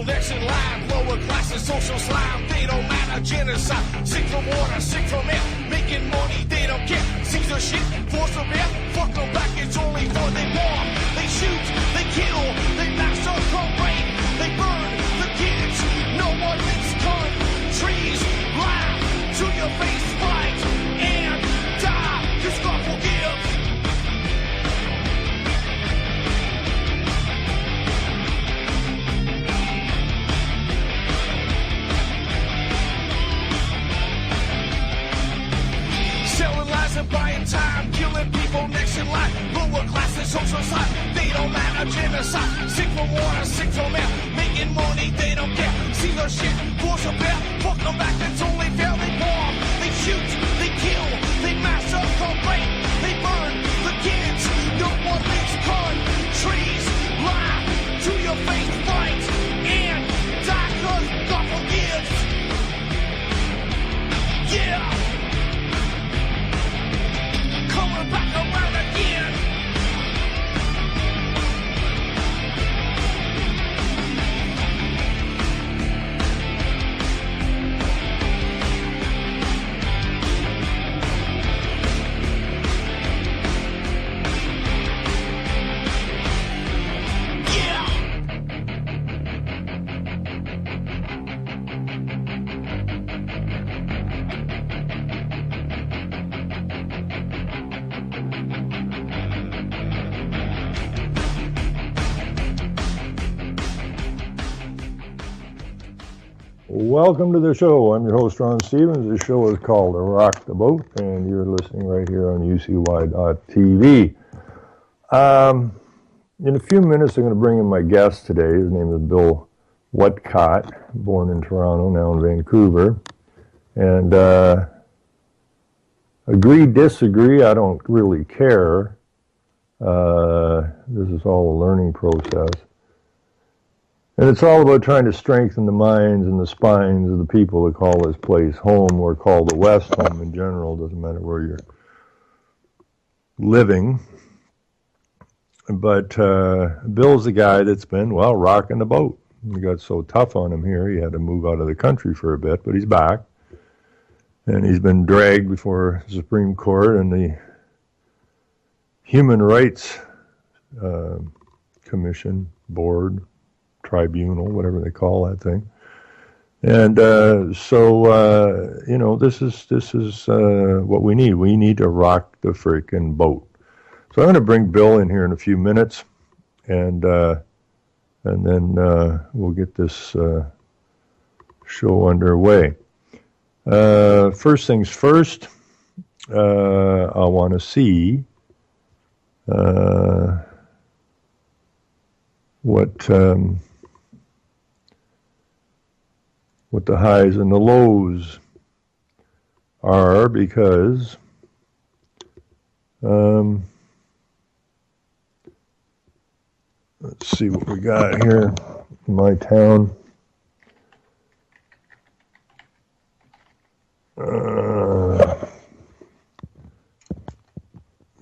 people next in line, lower classes, social slime, they don't matter, genocide, sick from water, sick from air, making money, they don't care, Caesar shit, force of air, fuck them back, it's only for they bomb, they shoot, they kill, they massacre, rape, they burn the kids, no one makes countries laugh to your face, fight and die, cause God forgives. Selling lies and buying time, killing people next in line, lower classes, social side, they don't matter, genocide, sick from water, sick from air, making money, they don't care, see their shit, force a bear, fuck them back, that's only fair, they bomb, they shoot, they kill, they massacre, rape, they burn the kids, no one leaves countries, lie to your face, fight, and die, cause God forgives, yeah. Coming back around again. Welcome to the show. I'm your host, Ron Stevens. This show is called Rock the Boat, and you're listening right here on UCY.tv. In a few minutes, I'm going to bring in my guest today. His name is Bill Whatcott, born in Toronto, now in Vancouver. And agree, disagree, I don't really care. This is all a learning process. And it's all about trying to strengthen the minds and the spines of the people that call this place home, or call the West home in general. Doesn't matter where you're living. But Bill's the guy that's been, well, rocking the boat. He got so tough on him here, he had to move out of the country for a bit, but he's back. And he's been dragged before the Supreme Court and the Human Rights Commission, Board, Tribunal, whatever they call that thing. And you know, this is what we need. We need to rock the freaking boat. So I'm going to bring Bill in here in a few minutes, and then we'll get this show underway. First things first, I want to see what the highs and the lows are, because let's see what we got here in my town.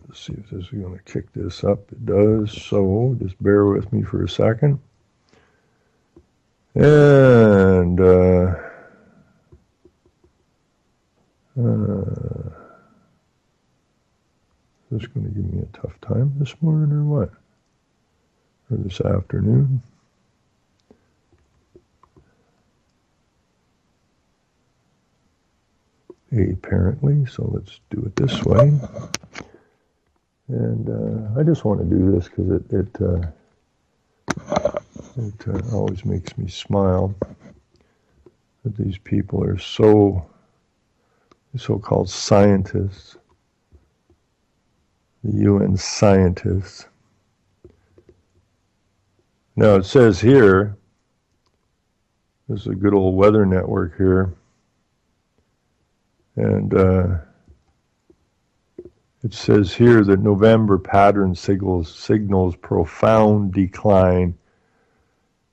Let's see if this is going to kick this up. It does, so just bear with me for a second. And is this going to give me a tough time this morning or what? Or this afternoon? Apparently, so let's do it this way. And I just want to do this because it always makes me smile that these people are so-called scientists, the UN scientists. Now it says here, this is a good old weather network here, and it says here that November pattern signals profound decline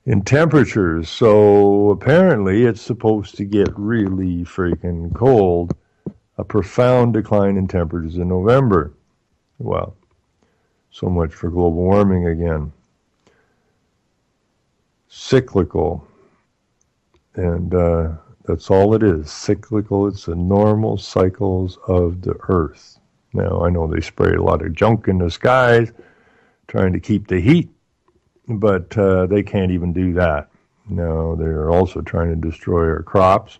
in temperatures. So apparently it's supposed to get really freaking cold. A profound decline in temperatures in November. Well, so much for global warming again. Cyclical. And that's all it is, cyclical. It's the normal cycles of the earth. Now, I know they spray a lot of junk in the skies trying to keep the heat, but they can't even do that. No, they're also trying to destroy our crops.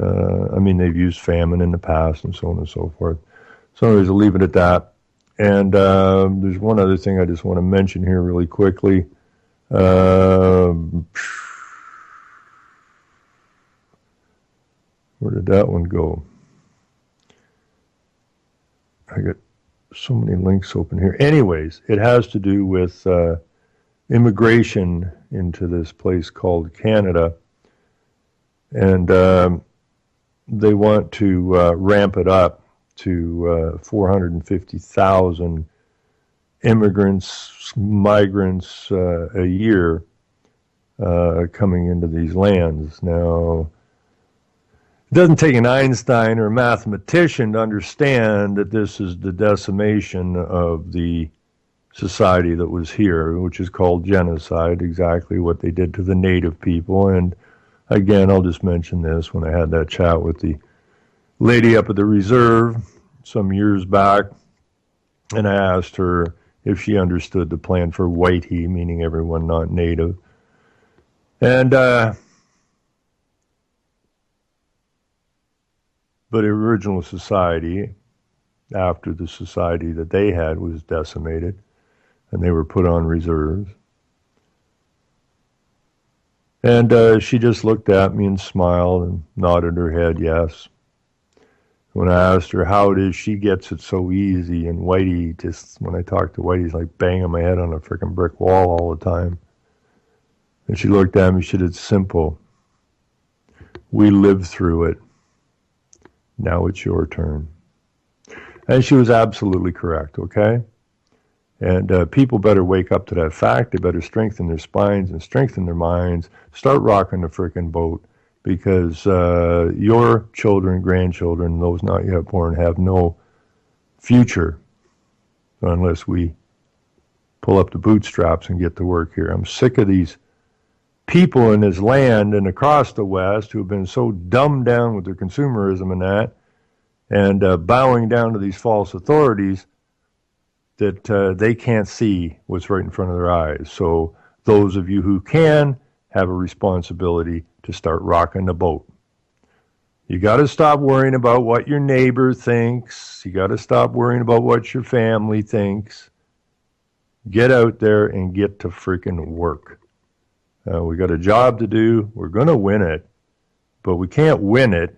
I mean, they've used famine in the past and so on and so forth. So anyways, I'll leave it at that. And there's one other thing I just want to mention here really quickly. Where did that one go? I got so many links open here. Anyways, it has to do with immigration into this place called Canada. And they want to ramp it up to 450,000 migrants a year coming into these lands. Now, it doesn't take an Einstein or a mathematician to understand that this is the decimation of the society that was here, which is called genocide, exactly what they did to the native people. And again, I'll just mention this. When I had that chat with the lady up at the reserve some years back, and I asked her if she understood the plan for Whitey, meaning everyone not native. And but original society, after the society that they had was decimated, and they were put on reserves. And she just looked at me and smiled and nodded her head yes. When I asked her how it is she gets it so easy, and Whitey, just when I talk to Whitey, he's like banging my head on a freaking brick wall all the time. And she looked at me, she said, it's simple. We lived through it. Now it's your turn. And she was absolutely correct, okay? And people better wake up to that fact. They better strengthen their spines and strengthen their minds. Start rocking the frickin' boat, because your children, grandchildren, those not yet born, have no future unless we pull up the bootstraps and get to work here. I'm sick of these people in this land and across the West who have been so dumbed down with their consumerism and that, and bowing down to these false authorities that they can't see what's right in front of their eyes. So those of you who can have a responsibility to start rocking the boat. You got to stop worrying about what your neighbor thinks. You got to stop worrying about what your family thinks. Get out there and get to freaking work. We got a job to do. We're going to win it, but we can't win it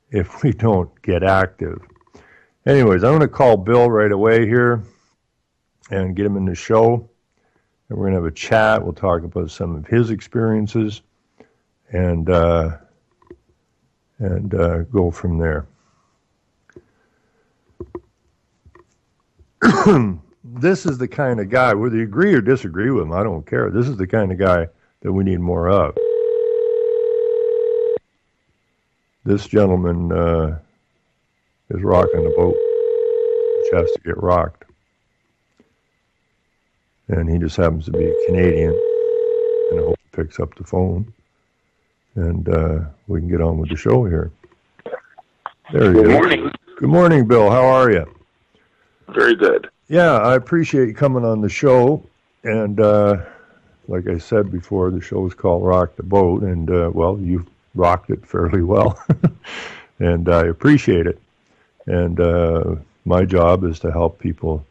if we don't get active. Anyways, I'm going to call Bill right away here and get him in the show. And we're going to have a chat. We'll talk about some of his experiences and go from there. This is the kind of guy, whether you agree or disagree with him, I don't care. This is the kind of guy that we need more of. This gentleman is rocking the boat, which has to get rocked. And he just happens to be a Canadian, and I hope he picks up the phone, and we can get on with the show here. There you go. Good morning. Good morning, Bill. How are you? Very good. Yeah, I appreciate you coming on the show, and like I said before, the show is called Rock the Boat, and well, you've rocked it fairly well, and I appreciate it. And my job is to help people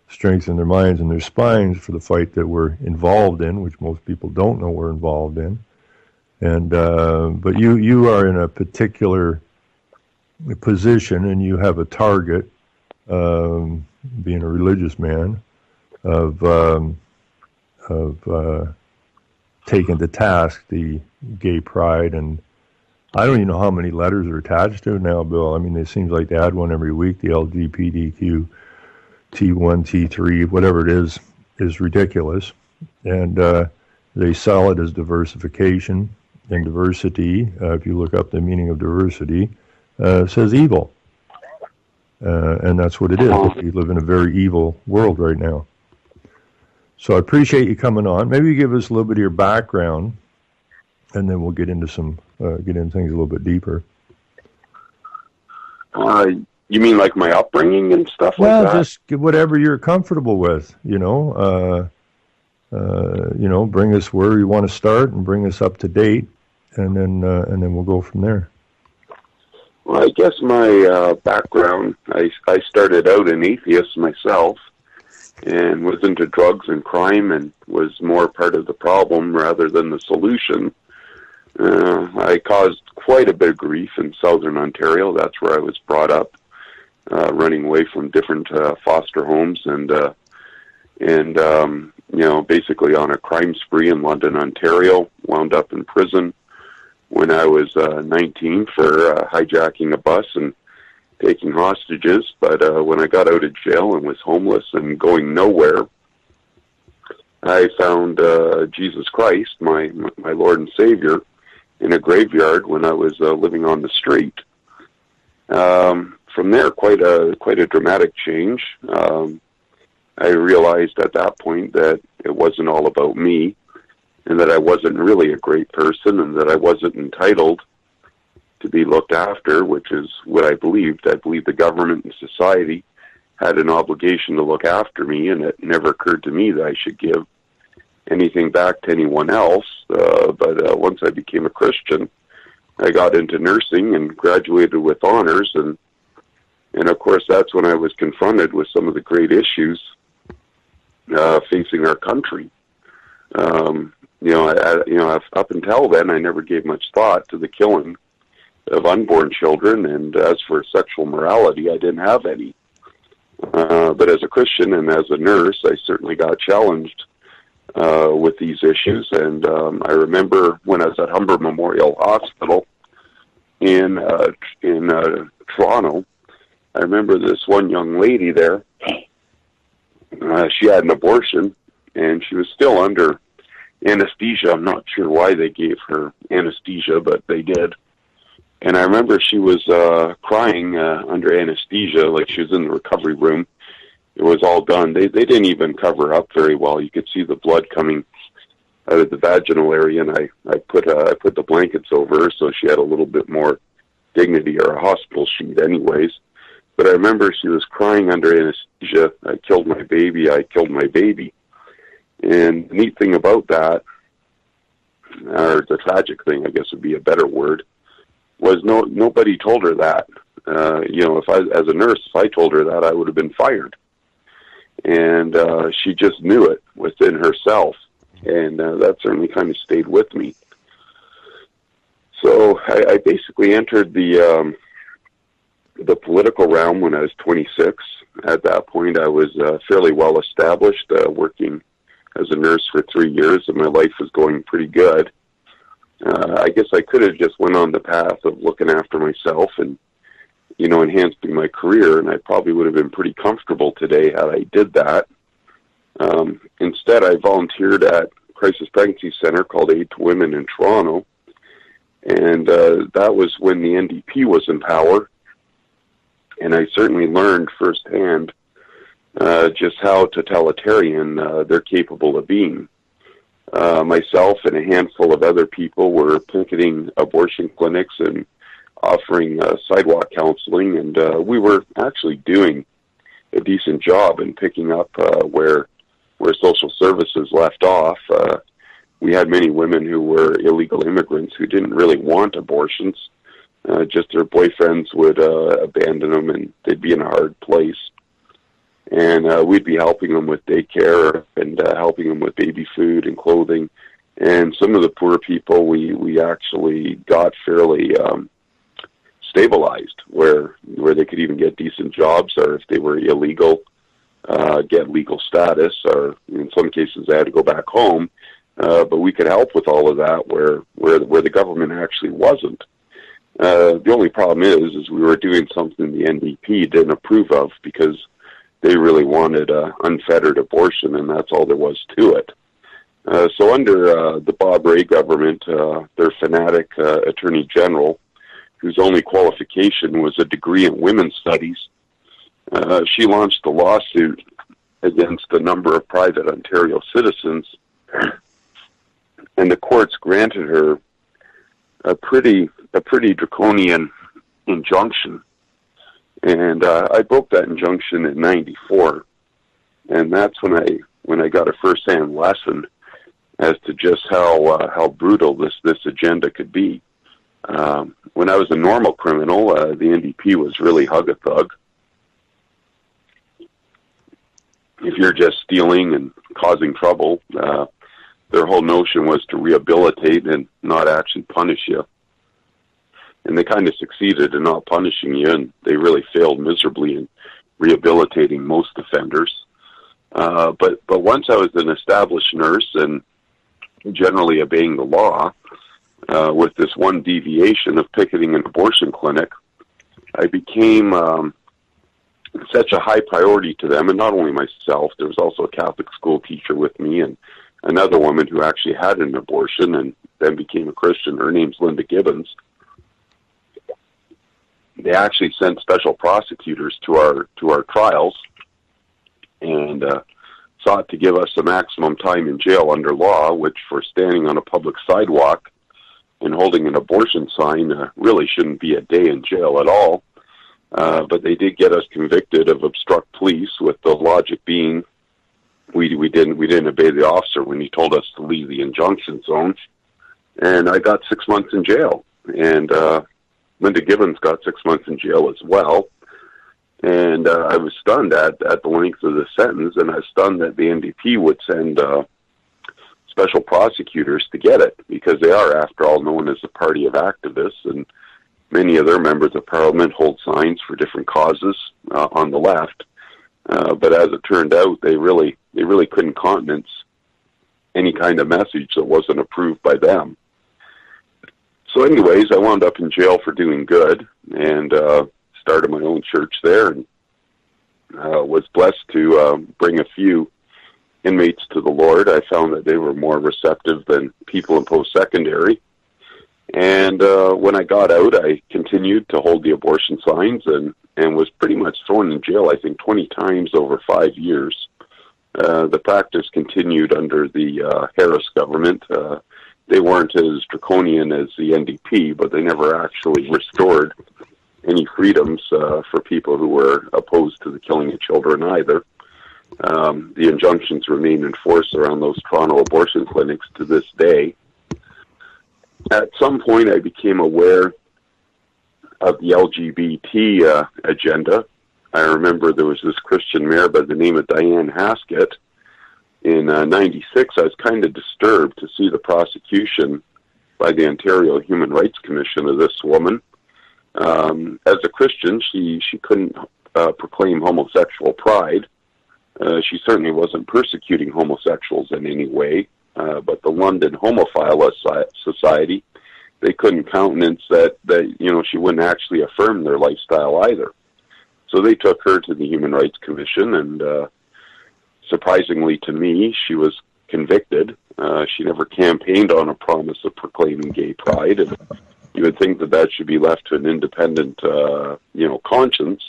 strengthen their minds and their spines for the fight that we're involved in, which most people don't know we're involved in. And but you are in a particular position, and you have a target, being a religious man, of taking to task the gay pride. And I don't even know how many letters are attached to it now, Bill. I mean, it seems like they add one every week. The LGBTQ, T1, T3, whatever it is ridiculous. And they sell it as diversification and diversity. If you look up the meaning of diversity, it says evil. And that's what it is. We live in a very evil world right now. So I appreciate you coming on. Maybe you give us a little bit of your background and then we'll get into things a little bit deeper. You mean like my upbringing and stuff Well, like that? just whatever you're comfortable with, bring us where you want to start and bring us up to date, and then we'll go from there. Well, I guess my background, I started out an atheist myself and was into drugs and crime and was more part of the problem rather than the solution. I caused quite a bit of grief in southern Ontario. That's where I was brought up, running away from different foster homes and basically on a crime spree in London, Ontario. Wound up in prison when I was 19 for hijacking a bus and taking hostages. But when I got out of jail and was homeless and going nowhere, I found Jesus Christ, my Lord and Savior, in a graveyard when I was living on the street. From there, quite a dramatic change. I realized at that point that it wasn't all about me, and that I wasn't really a great person, and that I wasn't entitled to be looked after, which is what I believed. I believed the government and society had an obligation to look after me, and it never occurred to me that I should give anything back to anyone else. But once I became a Christian, I got into nursing and graduated with honors, and of course that's when I was confronted with some of the great issues facing our country. Up until then, I never gave much thought to the killing of unborn children, and as for sexual morality, I didn't have any. But as a Christian and as a nurse, I certainly got challenged with these issues. And I remember when I was at Humber Memorial Hospital in Toronto, I remember this one young lady there. She had an abortion, and she was still under anesthesia. I'm not sure why they gave her anesthesia, but they did. And I remember she was crying under anesthesia, like she was in the recovery room. It was all done. They didn't even cover her up very well. You could see the blood coming out of the vaginal area, and I put the blankets over her so she had a little bit more dignity, or a hospital sheet anyways. But I remember she was crying under anesthesia. I killed my baby. I killed my baby. And the neat thing about that, or the tragic thing, I guess would be a better word, was nobody told her that. If I, as a nurse, if I told her that, I would have been fired. And she just knew it within herself, and that certainly kind of stayed with me. So I basically entered the political realm when I was 26. At that point, I was fairly well established, working as a nurse for 3 years, and my life was going pretty good. I guess I could have just went on the path of looking after myself and, enhancing my career, and I probably would have been pretty comfortable today had I did that. Instead, I volunteered at Crisis Pregnancy Center called Aid to Women in Toronto, and that was when the NDP was in power, and I certainly learned firsthand just how totalitarian they're capable of being. Myself and a handful of other people were picketing abortion clinics and offering sidewalk counseling, and we were actually doing a decent job in picking up where social services left off. We had many women who were illegal immigrants who didn't really want abortions. Just their boyfriends would abandon them, and they'd be in a hard place. And we'd be helping them with daycare and helping them with baby food and clothing. And some of the poor people we actually got fairly stabilized, where they could even get decent jobs, or if they were illegal, get legal status, or in some cases they had to go back home. But we could help with all of that where the government actually wasn't. The only problem is we were doing something the NDP didn't approve of, because they really wanted unfettered abortion, and that's all there was to it. So under the Bob Rae government, their fanatic Attorney General, whose only qualification was a degree in women's studies, she launched a lawsuit against a number of private Ontario citizens, and the courts granted her a pretty draconian injunction, and I broke that injunction in '94, and that's when I got a first-hand lesson as to just how brutal this agenda could be. When I was a normal criminal, the NDP was really hug a thug. If you're just stealing and causing trouble, their whole notion was to rehabilitate and not actually punish you. And they kind of succeeded in not punishing you, and they really failed miserably in rehabilitating most offenders. But once I was an established nurse and generally obeying the law, with this one deviation of picketing an abortion clinic, I became such a high priority to them, and not only myself, there was also a Catholic school teacher with me and another woman who actually had an abortion and then became a Christian. Her name's Linda Gibbons. They actually sent special prosecutors to our trials and sought to give us the maximum time in jail under law, which for standing on a public sidewalk and holding an abortion sign really shouldn't be a day in jail at all. But they did get us convicted of obstruct police, with the logic being we didn't obey the officer when he told us to leave the injunction zone. And I got 6 months in jail, and Linda Gibbons got 6 months in jail as well. And I was stunned at the length of the sentence, and I was stunned that the NDP would send special prosecutors to get it, because they are, after all, known as a party of activists, and many of their members of parliament hold signs for different causes on the left. But as it turned out, they really couldn't countenance any kind of message that wasn't approved by them. So anyways, I wound up in jail for doing good, and started my own church there, and was blessed to bring a few inmates to the Lord. I found that they were more receptive than people in post-secondary. And when I got out, I continued to hold the abortion signs and was pretty much thrown in jail, I think, 20 times over 5 years. The practice continued under the Harris government. They weren't as draconian as the NDP, but they never actually restored any freedoms for people who were opposed to the killing of children either. The injunctions remain in force around those Toronto abortion clinics to this day. At some point, I became aware of the LGBT agenda. I remember there was this Christian mayor by the name of Diane Haskett. In '96, I was kind of disturbed to see the prosecution by the Ontario Human Rights Commission of this woman. As a Christian, she couldn't proclaim homosexual pride. She certainly wasn't persecuting homosexuals in any way. But the London Homophile Society, they couldn't countenance that she wouldn't actually affirm their lifestyle either. So they took her to the Human Rights Commission, and surprisingly to me, she was convicted. She never campaigned on a promise of proclaiming gay pride, and you would think that should be left to an independent, conscience.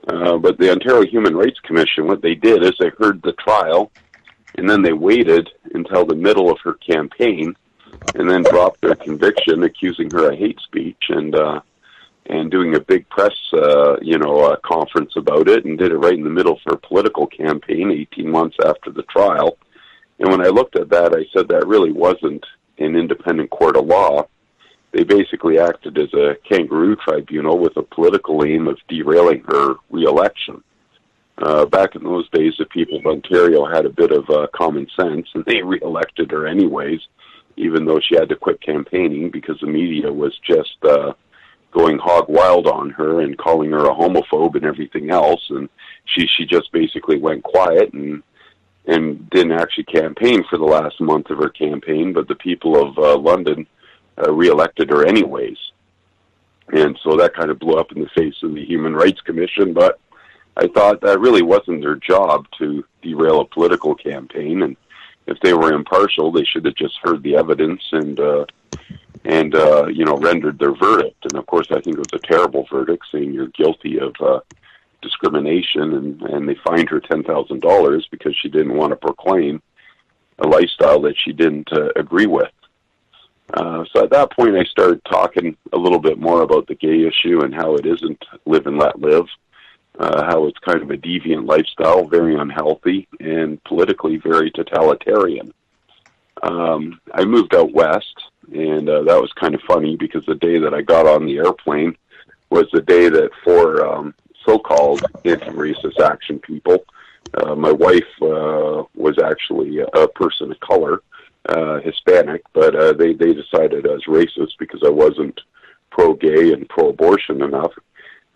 But the Ontario Human Rights Commission, what they did is they heard the trial, and then they waited until the middle of her campaign, and then dropped their conviction, accusing her of hate speech, and doing a big press, conference about it, and did it right in the middle of her political campaign, 18 months after the trial. And when I looked at that, I said that really wasn't an independent court of law. They basically acted as a kangaroo tribunal with a political aim of derailing her re-election. Back in those days, the people of Ontario had a bit of common sense, and they re-elected her anyways, even though she had to quit campaigning because the media was just going hog wild on her and calling her a homophobe and everything else. And she just basically went quiet and didn't actually campaign for the last month of her campaign, but the people of London re-elected her anyways. And so that kind of blew up in the face of the Human Rights Commission, but I thought that really wasn't their job to derail a political campaign, and if they were impartial, they should have just heard the evidence and rendered their verdict. And of course, I think it was a terrible verdict, saying you're guilty of discrimination, and they fined her $10,000 because she didn't want to proclaim a lifestyle that she didn't agree with. So at that point, I started talking a little bit more about the gay issue and how it isn't live and let live, how it's kind of a deviant lifestyle, very unhealthy, and politically very totalitarian. I moved out west, and that was kind of funny because the day that I got on the airplane was the day that four so-called anti-racist action people, my wife was actually a person of color, Hispanic, but they decided I was racist because I wasn't pro-gay and pro-abortion enough.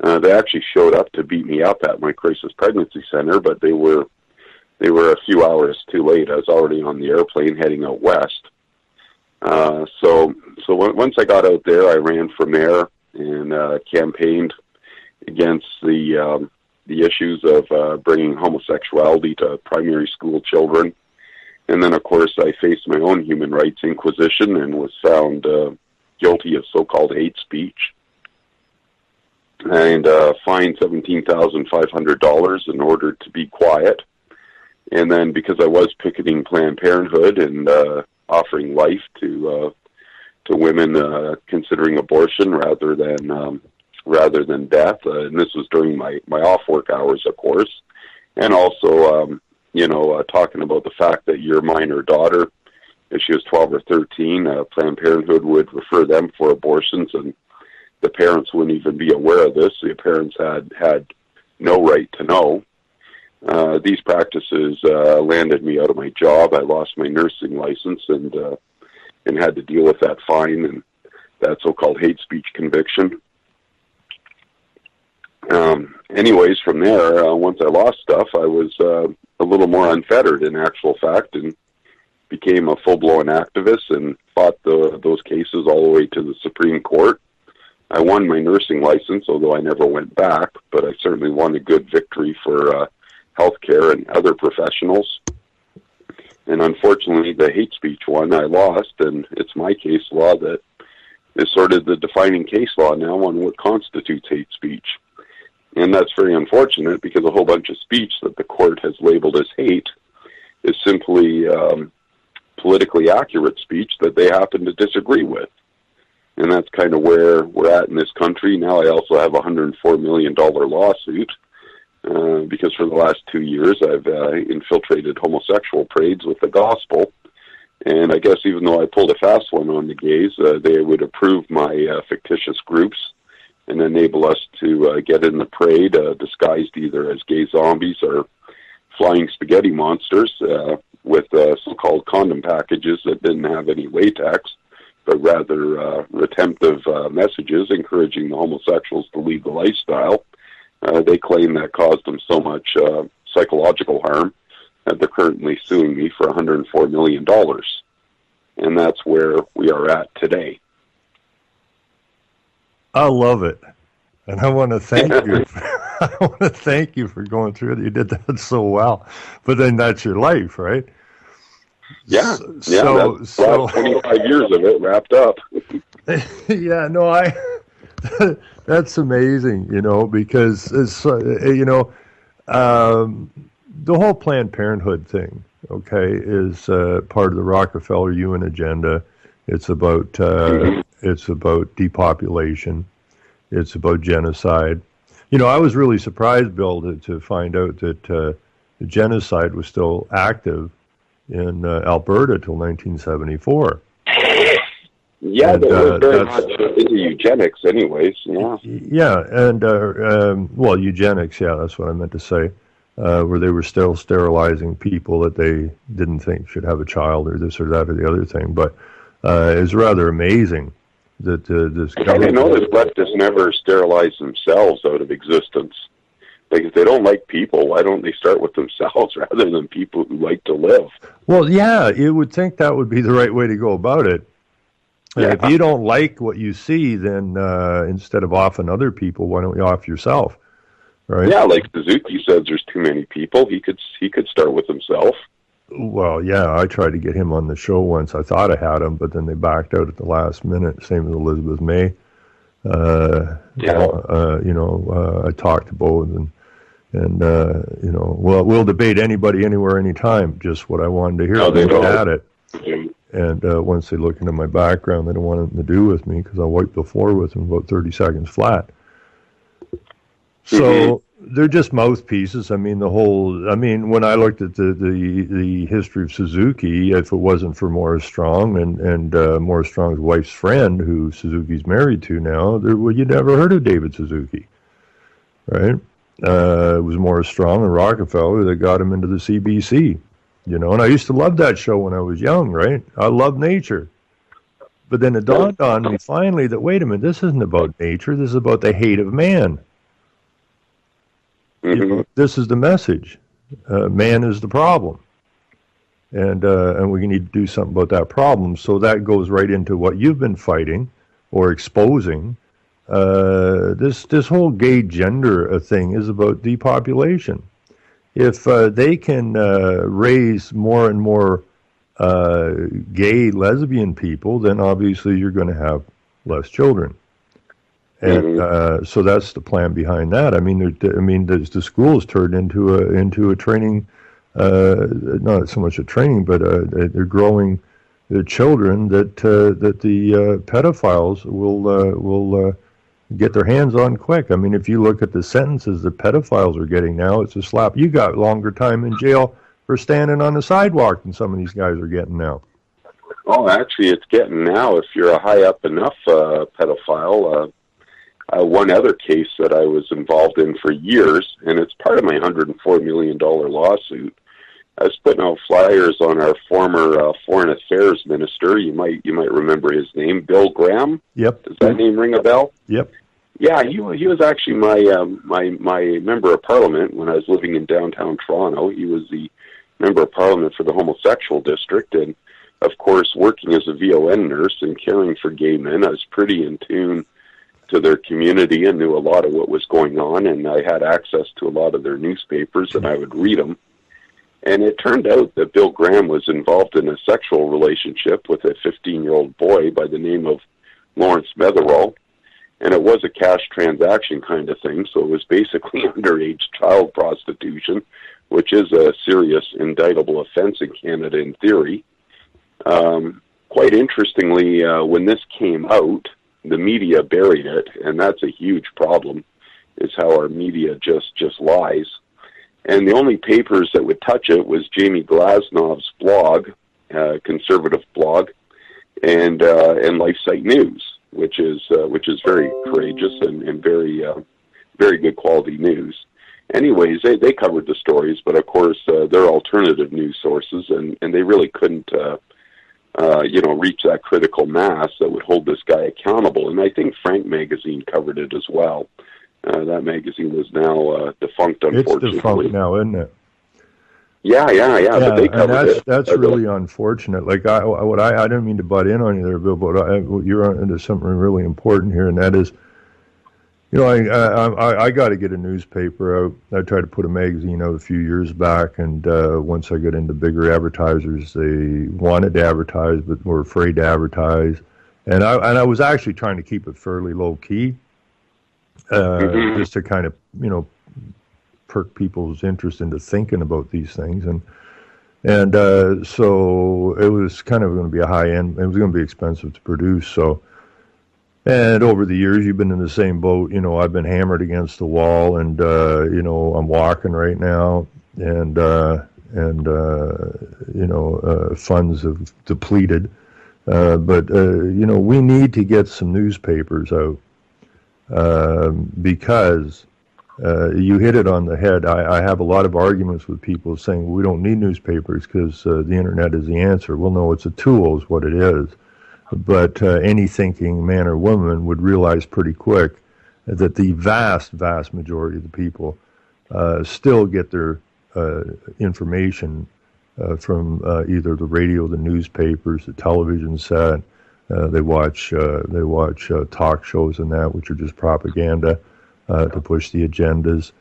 They actually showed up to beat me up at my crisis pregnancy center, but they were a few hours too late. I was already on the airplane heading out west. So once I got out there, I ran for mayor and campaigned against the issues of bringing homosexuality to primary school children. And then, of course, I faced my own human rights inquisition and was found guilty of so-called hate speech and fined $17,500 in order to be quiet. And then because I was picketing Planned Parenthood and offering life to women considering abortion rather than death, and this was during my off work hours, of course, and also talking about the fact that your minor daughter, if she was 12 or 13, Planned Parenthood would refer them for abortions, and the parents wouldn't even be aware of this. The parents had no right to know. These practices landed me out of my job. I lost my nursing license and had to deal with that fine and that so-called hate speech conviction. Anyways, from there, once I lost stuff, I was a little more unfettered in actual fact and became a full-blown activist and fought those cases all the way to the Supreme Court. I won my nursing license, although I never went back, but I certainly won a good victory for healthcare and other professionals. And unfortunately, the hate speech one I lost, and it's my case law that is sort of the defining case law now on what constitutes hate speech. And that's very unfortunate because a whole bunch of speech that the court has labeled as hate is simply politically accurate speech that they happen to disagree with. And that's kind of where we're at in this country. Now I also have a $104 million lawsuit because for the last 2 years I've infiltrated homosexual parades with the gospel. And I guess even though I pulled a fast one on the gays, they would approve my fictitious groups and enable us to get in the parade disguised either as gay zombies or flying spaghetti monsters with so-called condom packages that didn't have any latex, but rather retentive messages encouraging the homosexuals to lead the lifestyle. They claim that caused them so much psychological harm that they're currently suing me for $104 million. And that's where we are at today. I love it, and I want to thank you. I want to thank you for going through it. You did that so well, but then that's your life, right? Yeah, so, that's 25 years of it wrapped up. Yeah, no, that's amazing, because it's, the whole Planned Parenthood thing, okay, is part of the Rockefeller UN agenda. It's about depopulation. It's about genocide. I was really surprised, Bill, to find out that the genocide was still active in Alberta till 1974. Yeah, they were very much into eugenics anyways, yeah. Yeah, and, eugenics, yeah, that's what I meant to say, where they were still sterilizing people that they didn't think should have a child or this or that or the other thing. But it's rather amazing that this government... I didn't know that leftists never sterilize themselves out of existence. Like, if they don't like people, why don't they start with themselves rather than people who like to live? Well, yeah, you would think that would be the right way to go about it. Yeah. If you don't like what you see, then instead of offing other people, why don't you off yourself? Right? Yeah, like Suzuki says there's too many people. He could start with himself. Well, yeah, I tried to get him on the show once. I thought I had him, but then they backed out at the last minute. Same with Elizabeth May. I talked to both, and we'll debate anybody, anywhere, anytime. Just what I wanted to hear. No, they don't. At it. And once they look into my background, they don't want anything to do with me because I wipe the floor with them about 30 seconds flat. So they're just mouthpieces. I mean, when I looked at the history of Suzuki, if it wasn't for Morris Strong and Morris Strong's wife's friend, who Suzuki's married to now, you'd never heard of David Suzuki, right? It was Morris Strong and Rockefeller that got him into the CBC, and I used to love that show when I was young, right? I love nature. But then it dawned on me finally that, wait a minute, this isn't about nature, this is about the hate of man. This is the message. Man is the problem. And we need to do something about that problem. So that goes right into what you've been fighting or exposing. This whole gay gender thing is about depopulation. If they can raise more and more gay lesbian people, then obviously you're going to have less children. And so that's the plan behind that. I mean, the school is turned into a training, not so much a training, but they're growing the children that the pedophiles will get their hands on quick. I mean, if you look at the sentences that pedophiles are getting now, it's a slap. You got longer time in jail for standing on the sidewalk than some of these guys are getting now. Oh, actually, it's getting now if you're a high up enough pedophile. One other case that I was involved in for years, and it's part of my $104 million lawsuit. I was putting out flyers on our former foreign affairs minister. You might remember his name, Bill Graham. Yep. Does that name ring a bell? Yep. Yeah, he was actually my member of parliament when I was living in downtown Toronto. He was the member of parliament for the homosexual district, and of course, working as a VON nurse and caring for gay men, I was pretty in tune to their community and knew a lot of what was going on, and I had access to a lot of their newspapers, and I would read them. And it turned out that Bill Graham was involved in a sexual relationship with a 15-year-old boy by the name of Lawrence Metherall, and it was a cash transaction kind of thing, so it was basically underage child prostitution, which is a serious indictable offense in Canada in theory. Quite interestingly, when this came out, the media buried it, and that's a huge problem, is how our media just lies. And the only papers that would touch it was Jamie Glasnov's blog, conservative blog, and LifeSite News, which is very courageous and very very good quality news. Anyways, they covered the stories, but of course they're alternative news sources, and they really couldn't reach that critical mass that would hold this guy accountable. And I think Frank Magazine covered it as well. That magazine is now defunct, unfortunately. It's defunct now, isn't it? Yeah. But they covered it. That's really unfortunate. Like I didn't mean to butt in on you there, Bill, but you're into something really important here, and that is, I got to get a newspaper out. I tried to put a magazine out a few years back, and once I got into bigger advertisers, they wanted to advertise but were afraid to advertise. And I was actually trying to keep it fairly low key, just to kind of perk people's interest into thinking about these things. And so it was kind of going to be a high end. It was going to be expensive to produce. So. And over the years, you've been in the same boat. I've been hammered against the wall, and I'm walking right now, and funds have depleted. But we need to get some newspapers out because you hit it on the head. I have a lot of arguments with people saying we don't need newspapers because the internet is the answer. Well, no, it's a tool, is what it is. But any thinking man or woman would realize pretty quick that the vast, vast majority of the people still get their information from either the radio, the newspapers, the television set. They watch talk shows and that, which are just propaganda to push the agendas.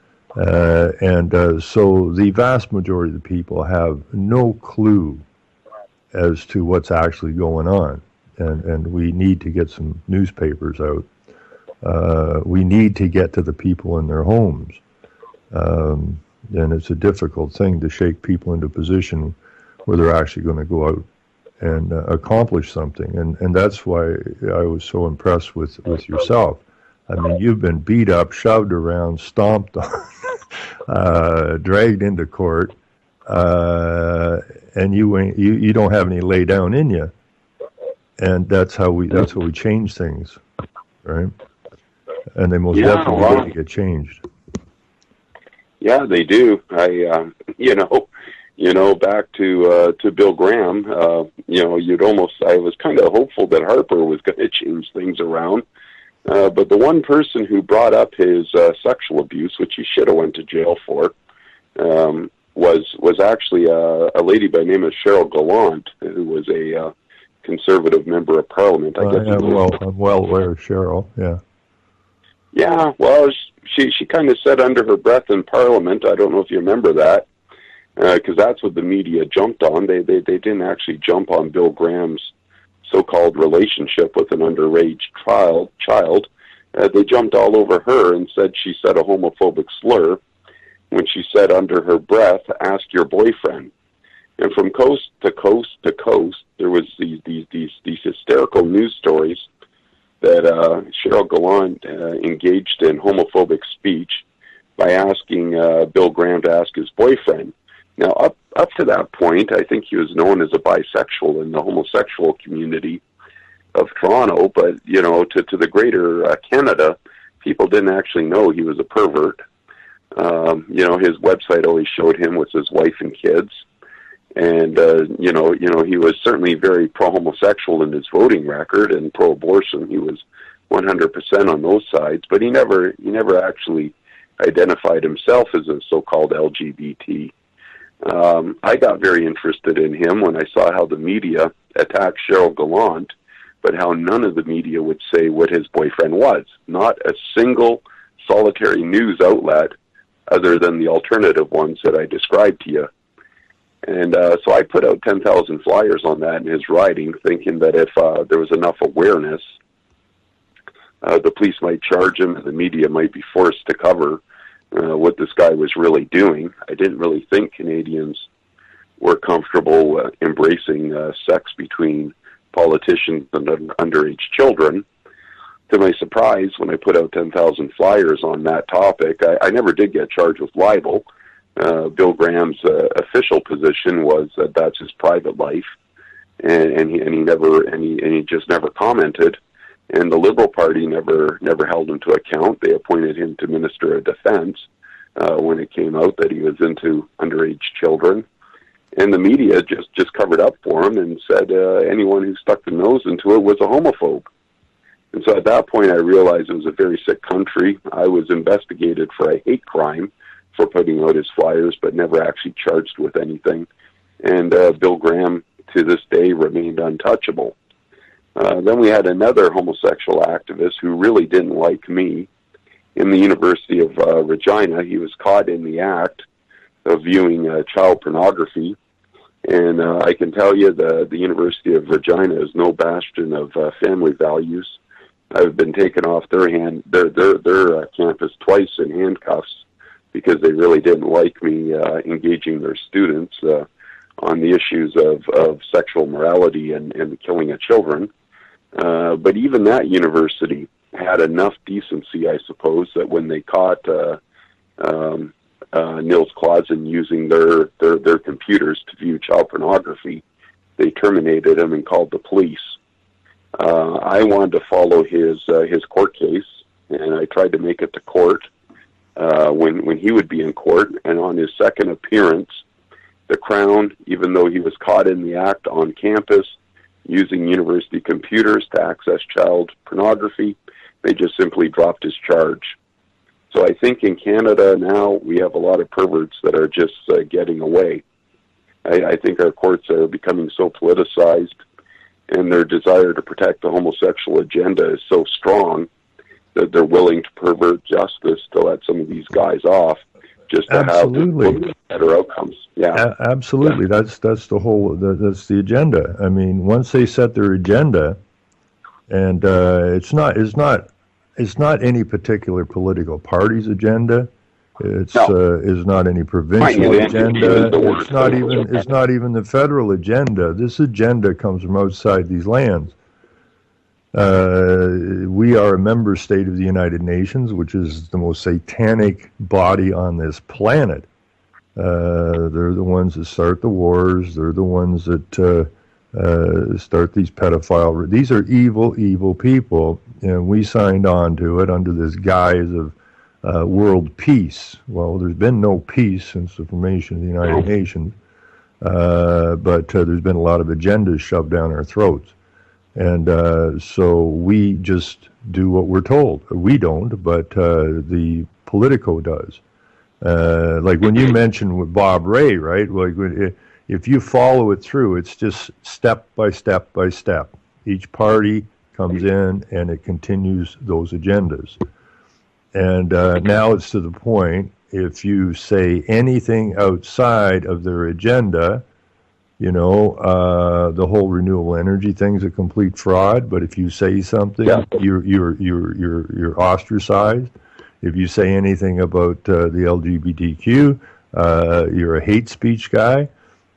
So the vast majority of the people have no clue as to what's actually going on. And we need to get some newspapers out. We need to get to the people in their homes. And it's a difficult thing to shake people into a position where they're actually going to go out accomplish something. And that's why I was so impressed with yourself. I mean, you've been beat up, shoved around, stomped on, dragged into court, and you don't have any lay down in you. And that's how we change things, right? And they most definitely need to get changed. Yeah, they do. Back to Bill Graham, I was kind of hopeful that Harper was going to change things around. But the one person who brought up his sexual abuse, which he should have went to jail for, was actually a lady by the name of Cheryl Gallant, who was a conservative member of Parliament. I'm well aware of Cheryl. Yeah. Yeah. Well, she kind of said under her breath in Parliament. I don't know if you remember that, because that's what the media jumped on. They didn't actually jump on Bill Graham's so-called relationship with an underage child. They jumped all over her and said she said a homophobic slur when she said under her breath, "Ask your boyfriend." And from coast to coast to coast, there was these hysterical news stories that Cheryl Gallant engaged in homophobic speech by asking Bill Graham to ask his boyfriend. Now, up to that point, I think he was known as a bisexual in the homosexual community of Toronto, but, to the greater Canada, people didn't actually know he was a pervert. His website always showed him with his wife and kids. And, he was certainly very pro-homosexual in his voting record and pro-abortion. He was 100% on those sides, but he never actually identified himself as a so-called LGBT. I got very interested in him when I saw how the media attacked Cheryl Gallant, but how none of the media would say what his boyfriend was. Not a single solitary news outlet other than the alternative ones that I described to you. And so I put out 10,000 flyers on that in his riding, thinking that if there was enough awareness, the police might charge him and the media might be forced to cover what this guy was really doing. I didn't really think Canadians were comfortable embracing sex between politicians and underage children. To my surprise, when I put out 10,000 flyers on that topic, I never did get charged with libel. Bill Graham's official position was that that's his private life, and he just never commented. And the Liberal Party never held him to account. They appointed him to Minister of Defense when it came out that he was into underage children. And the media just covered up for him and said anyone who stuck their nose into it was a homophobe. And so at that point I realized it was a very sick country. I was investigated for a hate crime for putting out his flyers, but never actually charged with anything. And Bill Graham, to this day, remained untouchable. Then we had another homosexual activist who really didn't like me in the University of Regina. He was caught in the act of viewing child pornography. And I can tell you the University of Regina is no bastion of family values. I've been taken off their campus twice in handcuffs because they really didn't like me engaging their students on the issues of sexual morality and the killing of children. But even that university had enough decency, I suppose, that when they caught Nils Clausen using their computers to view child pornography, they terminated him and called the police. I wanted to follow his court case, and I tried to make it to court when he would be in court. And on his second appearance, the Crown, even though he was caught in the act on campus using university computers to access child pornography, they just simply dropped his charge. So I think in Canada now we have a lot of perverts that are just getting away. I think our courts are becoming so politicized, and their desire to protect the homosexual agenda is so strong that they're willing to pervert justice to let some of these guys off just to Absolutely. have better outcomes. Yeah, absolutely. Yeah. That's the agenda. I mean, once they set their agenda, and it's not any particular political party's agenda. It's No. is not any provincial Fine, agenda. even It's not even the federal agenda. This agenda comes from outside these lands. We are a member state of the United Nations, which is the most satanic body on this planet. They're the ones that start the wars. They're the ones that start these pedophile. These are evil, evil people, and we signed on to it under this guise of world peace. Well, there's been no peace since the formation of the United Nations, but there's been a lot of agendas shoved down our throats. And so we just do what we're told. We don't, but the Politico does. Like when you mentioned with Bob Ray, right? Like if you follow it through, it's just step by step by step. Each party comes in and it continues those agendas. And now it's to the point, if you say anything outside of their agenda, you know, the whole renewable energy thing's a complete fraud. But if you say something, you're ostracized. If you say anything about the LGBTQ, you're a hate speech guy.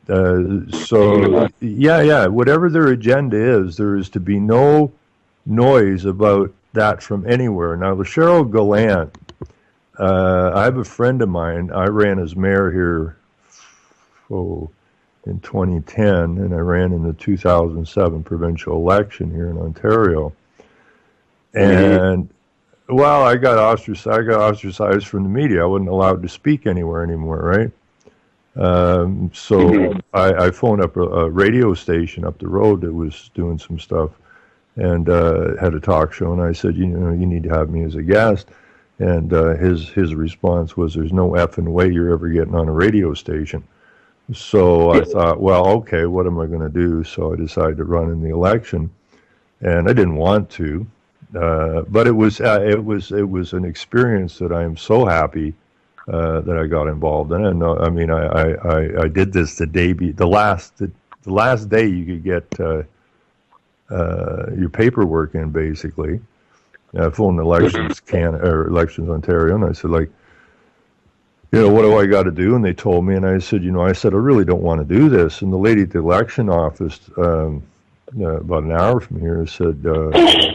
So whatever their agenda is, there is to be no noise about that from anywhere. Now, the Cheryl Gallant, I have a friend of mine. I ran as mayor here in 2010, and I ran in the 2007 provincial election here in Ontario. And well, I got ostracized from the media. I wasn't allowed to speak anywhere anymore, right? So I phoned up a radio station up the road that was doing some stuff, and had a talk show, and I said, you know, you need to have me as a guest. And his response was, there's no effing way you're ever getting on a radio station. So I thought, well, okay, what am I going to do? So I decided to run in the election, and I didn't want to, but it was an experience that I am so happy that I got involved in. And I mean, I did this the last day you could get your paperwork in, basically. I phoned Elections Ontario, and I said, like, you know, what do I got to do? And they told me, and I said, I really don't want to do this. And the lady at the election office, about an hour from here, said,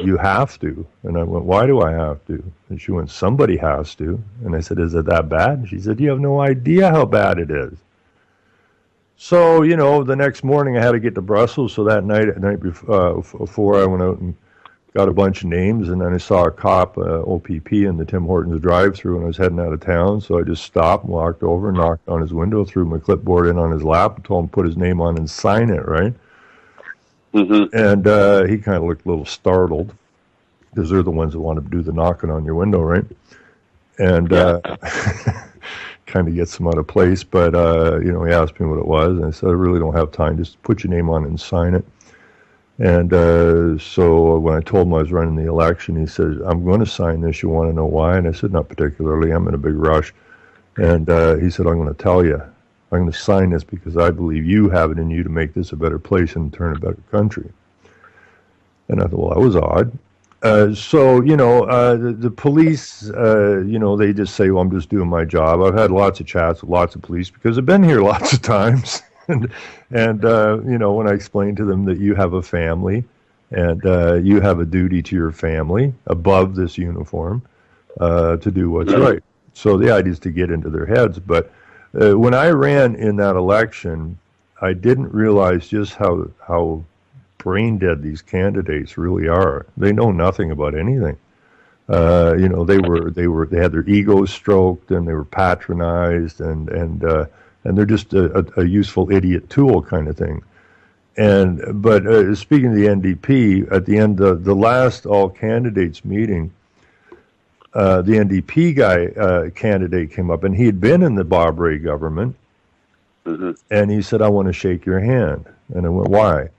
you have to. And I went, why do I have to? And she went, somebody has to. And I said, is it that bad? And she said, you have no idea how bad it is. So, the next morning I had to get to Brussels. So that night before, I went out and got a bunch of names, and then I saw a cop, OPP, in the Tim Hortons drive-through, and I was heading out of town. So I just stopped and walked over, knocked on his window, threw my clipboard in on his lap, and told him to put his name on and sign it, right? And he kind of looked a little startled, because they're the ones that want to do the knocking on your window, right? And kind of gets him out of place. But, he asked me what it was, and I said, I really don't have time. Just put your name on it and sign it. And so when I told him I was running the election, he said, I'm going to sign this. You want to know why? And I said, not particularly. I'm in a big rush. And he said, I'm going to tell you. I'm going to sign this because I believe you have it in you to make this a better place and turn a better country. And I thought, well, that was odd. So, the police, they just say, well, I'm just doing my job. I've had lots of chats with lots of police because I've been here lots of times. And when I explained to them that you have a family and you have a duty to your family above this uniform to do what's right. So the idea is to get into their heads. But when I ran in that election, I didn't realize just how brain dead these candidates really are. They know nothing about anything. They had their egos stroked, and they were patronized, and they're just a useful idiot tool kind of thing. But speaking of the NDP, at the end of the last all candidates meeting, the NDP candidate came up, and he had been in the Bob Ray government, and he said, I want to shake your hand. And I went, why?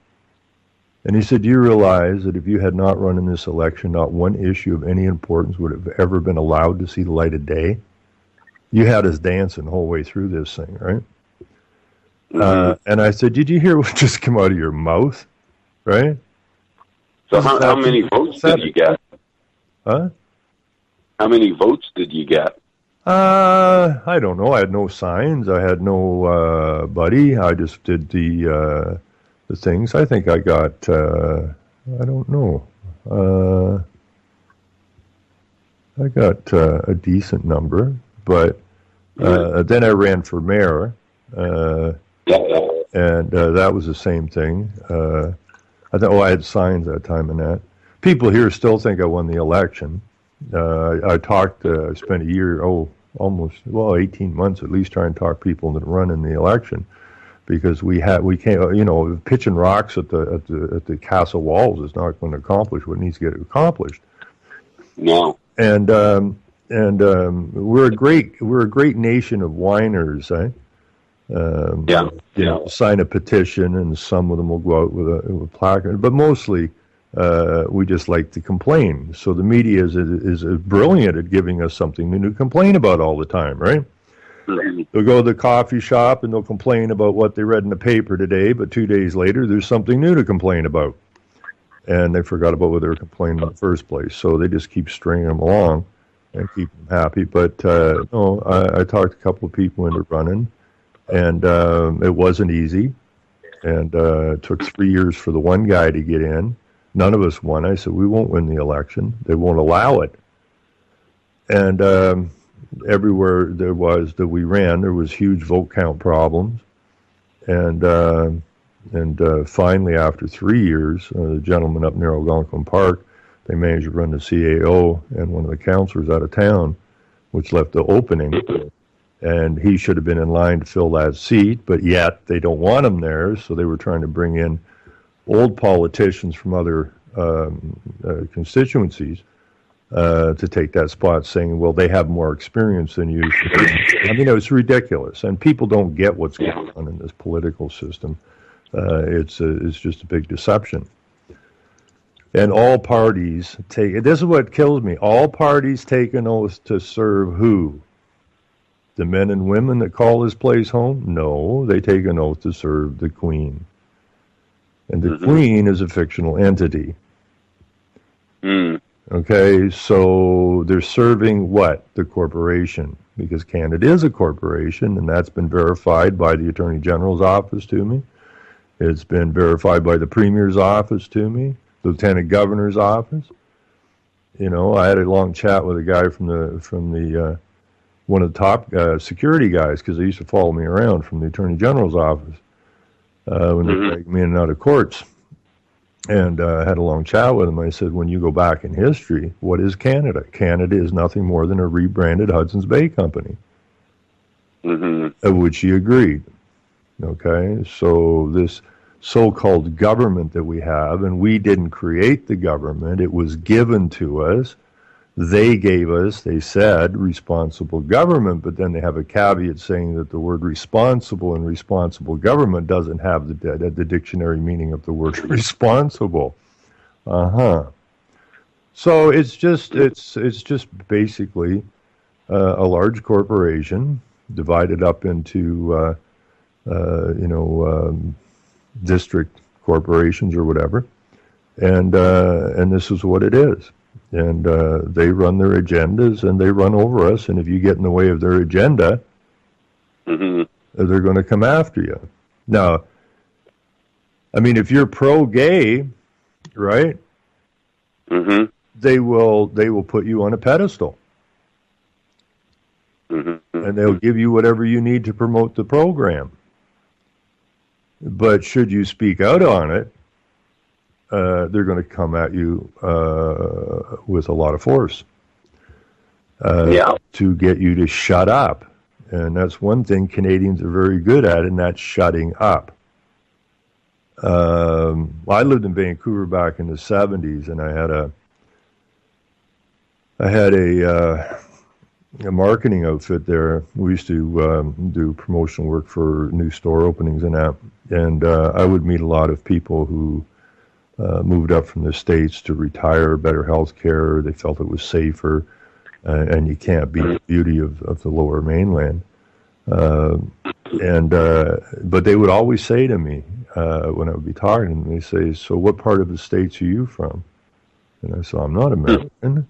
And he said, do you realize that if you had not run in this election, not one issue of any importance would have ever been allowed to see the light of day? You had us dancing the whole way through this thing, right? And I said, did you hear what just came out of your mouth? Right? So how many votes did you get? Huh? How many votes did you get? I don't know. I had no signs. I had no buddy. I just did the things. I think I got. I don't know. I got a decent number, but then I ran for mayor, and that was the same thing. I thought, I had signs that time and that. People here still think I won the election. I talked. I spent a year, almost 18 months at least, trying to talk people into running the election, because we can't, pitching rocks at the castle walls is not going to accomplish what needs to get accomplished. No. And we're a great nation of whiners, eh? Sign a petition, and some of them will go out with a placard, but mostly we just like to complain. So the media is brilliant at giving us something new to complain about all the time, right? Mm-hmm. They'll go to the coffee shop and they'll complain about what they read in the paper today, but 2 days later there's something new to complain about, and they forgot about what they were complaining in the first place. So they just keep stringing them along and keep them happy. But no, I talked to a couple of people into running, and it wasn't easy, and it took 3 years for the one guy to get in. None of us won. I said, we won't win the election. They won't allow it. And everywhere that we ran, there was huge vote count problems. And finally, after 3 years, the gentleman up near Algonquin Park, they managed to run the CAO and one of the councillors out of town, which left the opening. And he should have been in line to fill that seat, but yet they don't want him there, so they were trying to bring in old politicians from other constituencies to take that spot, saying, well, they have more experience than you. I mean, it was ridiculous, and people don't get what's going on in this political system. It's just a big deception. And all parties take, this is what kills me, all parties take an oath to serve who? The men and women that call this place home? No, they take an oath to serve the Queen. And the Queen is a fictional entity. Okay, so they're serving what? The corporation. Because Canada is a corporation, and that's been verified by the Attorney General's office to me. It's been verified by the Premier's office to me, the Lieutenant Governor's office. You know, I had a long chat with a guy from the one of the top security guys, because they used to follow me around, from the Attorney General's office. When they dragged me in and out of courts, and had a long chat with him. I said, when you go back in history, what is Canada? Canada is nothing more than a rebranded Hudson's Bay Company, of which he agreed. Okay, so this so-called government that we have, and we didn't create the government, it was given to us. They gave us, they said, responsible government, but then they have a caveat saying that the word responsible and responsible government doesn't have the dictionary meaning of the word responsible. So it's just basically a large corporation divided up into district corporations or whatever, and this is what it is. And they run their agendas, and they run over us. And if you get in the way of their agenda, they're going to come after you. Now, I mean, if you're pro-gay, right? They will put you on a pedestal, and they'll give you whatever you need to promote the program. But should you speak out on it, they're going to come at you with a lot of force to get you to shut up. And that's one thing Canadians are very good at, and that's shutting up. I lived in Vancouver back in the 70s, and I had a marketing outfit there. We used to do promotional work for new store openings and that. And I would meet a lot of people who moved up from the States to retire, better health care. They felt it was safer, and you can't beat the beauty of the lower mainland. But they would always say to me, when I would be talking, they say, so what part of the States are you from? And I said, I'm not American.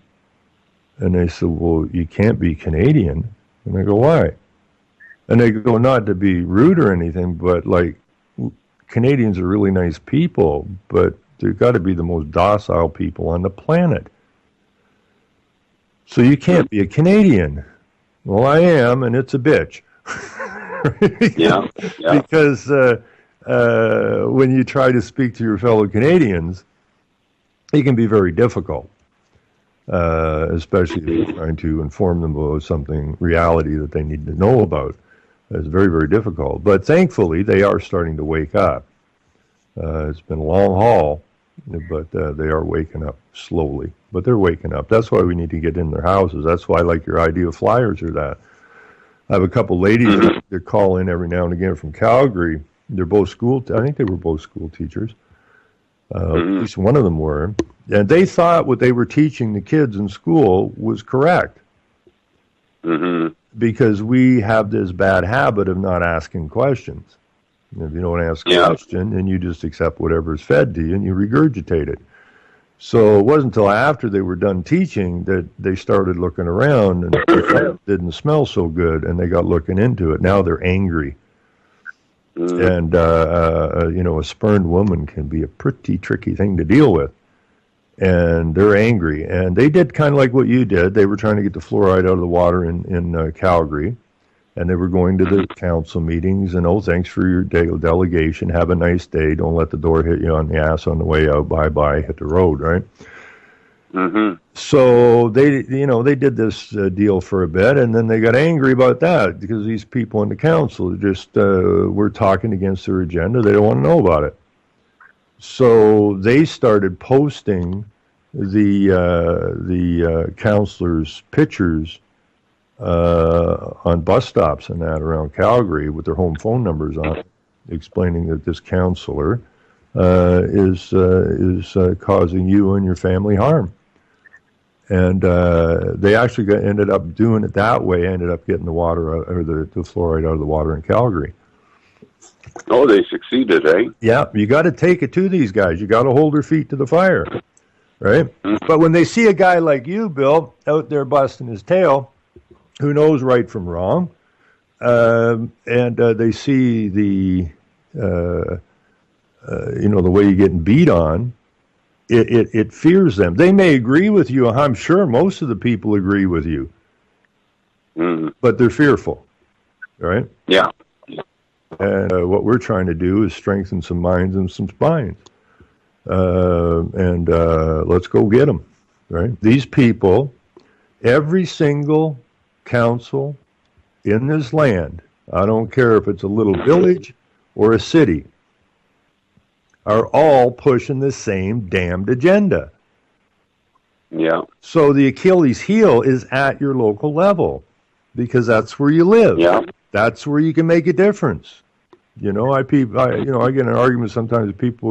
And they said, well, you can't be Canadian. And I go, why? And they go, not to be rude or anything, but like, Canadians are really nice people, but they've got to be the most docile people on the planet. So you can't be a Canadian. Well, I am, and it's a bitch. Yeah. Because when you try to speak to your fellow Canadians, it can be very difficult, especially if you're trying to inform them about something, reality that they need to know about. It's very, very difficult. But thankfully, they are starting to wake up. It's been a long haul, but they are waking up slowly. But they're waking up. That's why we need to get in their houses. That's why I like your idea of flyers or that. I have a couple ladies that call in every now and again from Calgary. They're both I think they were both school teachers. At least one of them were. And they thought what they were teaching the kids in school was correct. Because we have this bad habit of not asking questions. If you don't ask a question, then you just accept whatever is fed to you and you regurgitate it. So it wasn't until after they were done teaching that they started looking around and it didn't smell so good, and they got looking into it. Now they're angry. And, a spurned woman can be a pretty tricky thing to deal with. And they're angry. And they did kind of like what you did. They were trying to get the fluoride out of the water in Calgary. And they were going to the council meetings and, oh, thanks for your delegation. Have a nice day. Don't let the door hit you on the ass on the way out. Bye-bye. Hit the road, right? So they did this deal for a bit, and then they got angry about that because these people in the council just were talking against their agenda. They don't want to know about it. So they started posting the councilors' pictures on bus stops and that around Calgary with their home phone numbers on it, explaining that this counselor is causing you and your family harm. And they actually ended up doing it that way, ended up getting the water or the fluoride out of the water in Calgary. Oh, they succeeded, eh? Yeah, you got to take it to these guys. You got to hold their feet to the fire, right? But when they see a guy like you, Bill, out there busting his tail, who knows right from wrong, and they see the way you're getting beat on, it fears them. They may agree with you. I'm sure most of the people agree with you, but they're fearful, right? Yeah. And what we're trying to do is strengthen some minds and some spines, and let's go get them, right? These people, every single council in this land, I don't care if it's a little village or a city, are all pushing the same damned agenda. Yeah. So the Achilles heel is at your local level because that's where you live. Yeah. That's where you can make a difference. I get in an argument sometimes with people,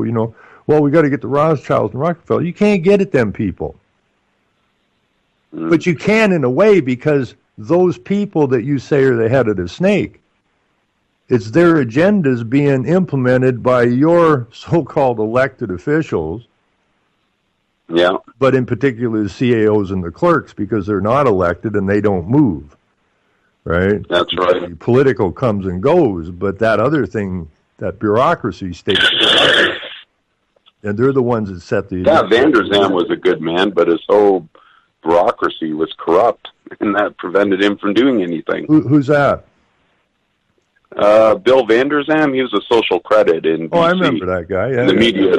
well, we got to get the Rothschilds and Rockefeller. You can't get at them people. But you can in a way because those people that you say are the head of the snake, it's their agendas being implemented by your so-called elected officials. Yeah. But in particular the CAOs and the clerks because they're not elected and they don't move. Right? That's right. The political comes and goes, but that other thing, that bureaucracy stays. And they're the ones that set the... Yeah, Vander Zalm was a good man, but his whole bureaucracy was corrupt, and that prevented him from doing anything. Who's that? Bill Vander Zalm, he was a social credit in BC. Oh, I remember that guy. Yeah, the media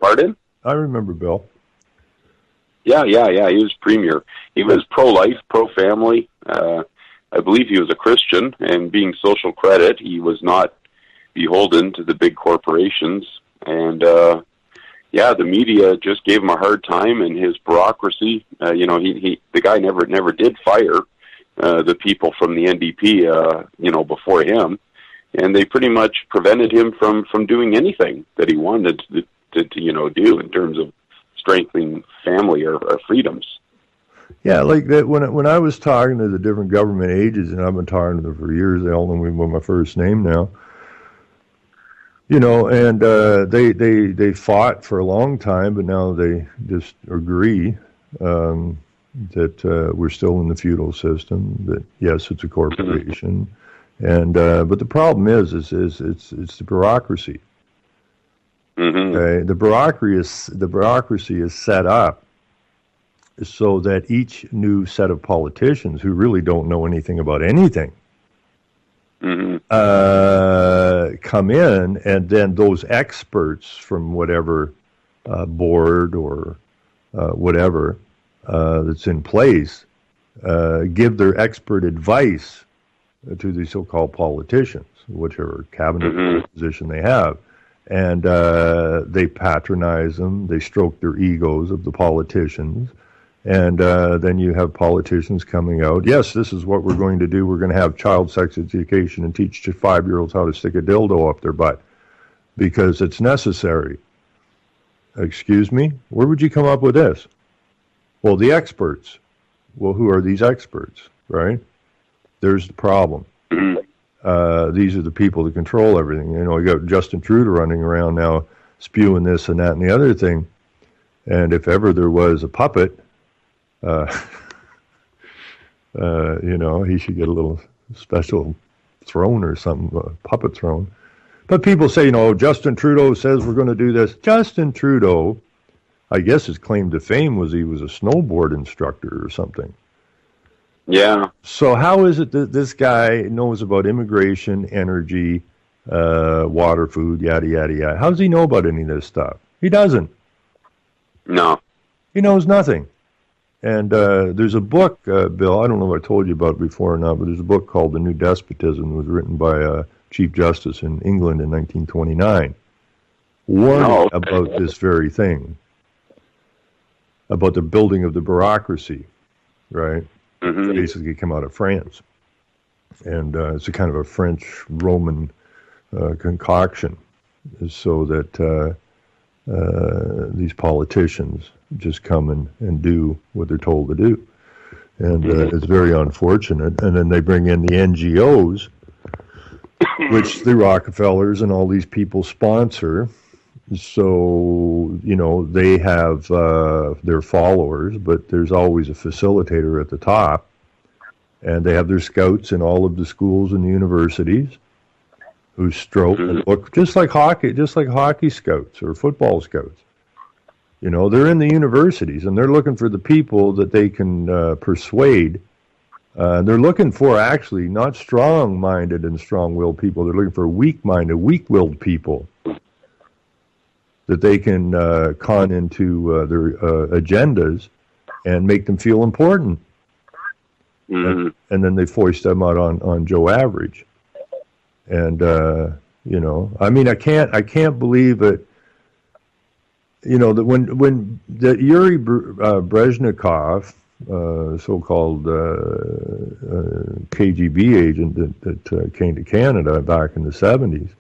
pardon? I remember Bill. Yeah, he was premier. He was pro-life, pro-family. I believe he was a Christian, and being social credit, he was not beholden to the big corporations. And, the media just gave him a hard time, and his bureaucracy, the guy never did fire the people from the NDP, before him. And they pretty much prevented him from doing anything that he wanted to do in terms of strengthening family or freedoms. Yeah, like that. When I was talking to the different government agents, and I've been talking to them for years, they all know me by my first name now. And they fought for a long time, but now they just agree. that we're still in the feudal system, that yes, it's a corporation, and but the problem is it's the bureaucracy. The bureaucracy is set up so that each new set of politicians who really don't know anything about anything come in, and then those experts from whatever board or whatever that's in place give their expert advice to the so-called politicians, whichever cabinet position they have. And they patronize them, they stroke their egos of the politicians, and then you have politicians coming out, yes, this is what we're going to do, we're going to have child sex education and teach 5-year-olds how to stick a dildo up their butt, because it's necessary. Excuse me? Where would you come up with this? Well, the experts. Well, who are these experts, right? There's the problem. These are the people that control everything. You know, you got Justin Trudeau running around now spewing this and that and the other thing. And if ever there was a puppet, you know, he should get a little special throne or something, a puppet throne. But people say, you know, Justin Trudeau says we're going to do this. Justin Trudeau, I guess his claim to fame was he was a snowboard instructor or something. Yeah. So how is it that this guy knows about immigration, energy, water, food, yada, yada, yada? How does he know about any of this stuff? He doesn't. No. He knows nothing. And there's a book, Bill, I don't know if I told you about it before or not, but there's a book called The New Despotism. It was written by Chief Justice in England in 1929, warning about this very thing, about the building of the bureaucracy, right? Basically come out of France. And it's a kind of a French-Roman concoction, so that these politicians just come and do what they're told to do. And it's very unfortunate. And then they bring in the NGOs, which the Rockefellers and all these people sponsor. So, you know, they have their followers, but there's always a facilitator at the top. And they have their scouts in all of the schools and the universities who stroke and look just like hockey scouts or football scouts. You know, they're in the universities and they're looking for the people that they can persuade. They're looking for actually not strong-minded and strong-willed people. They're looking for weak-minded, weak-willed people that they can con into their agendas and make them feel important. And then they foist them out on Joe Average. And, you know, I mean, I can't believe it. You know, that when the Yuri Brezhnev, so-called KGB agent that came to Canada back in the 70s,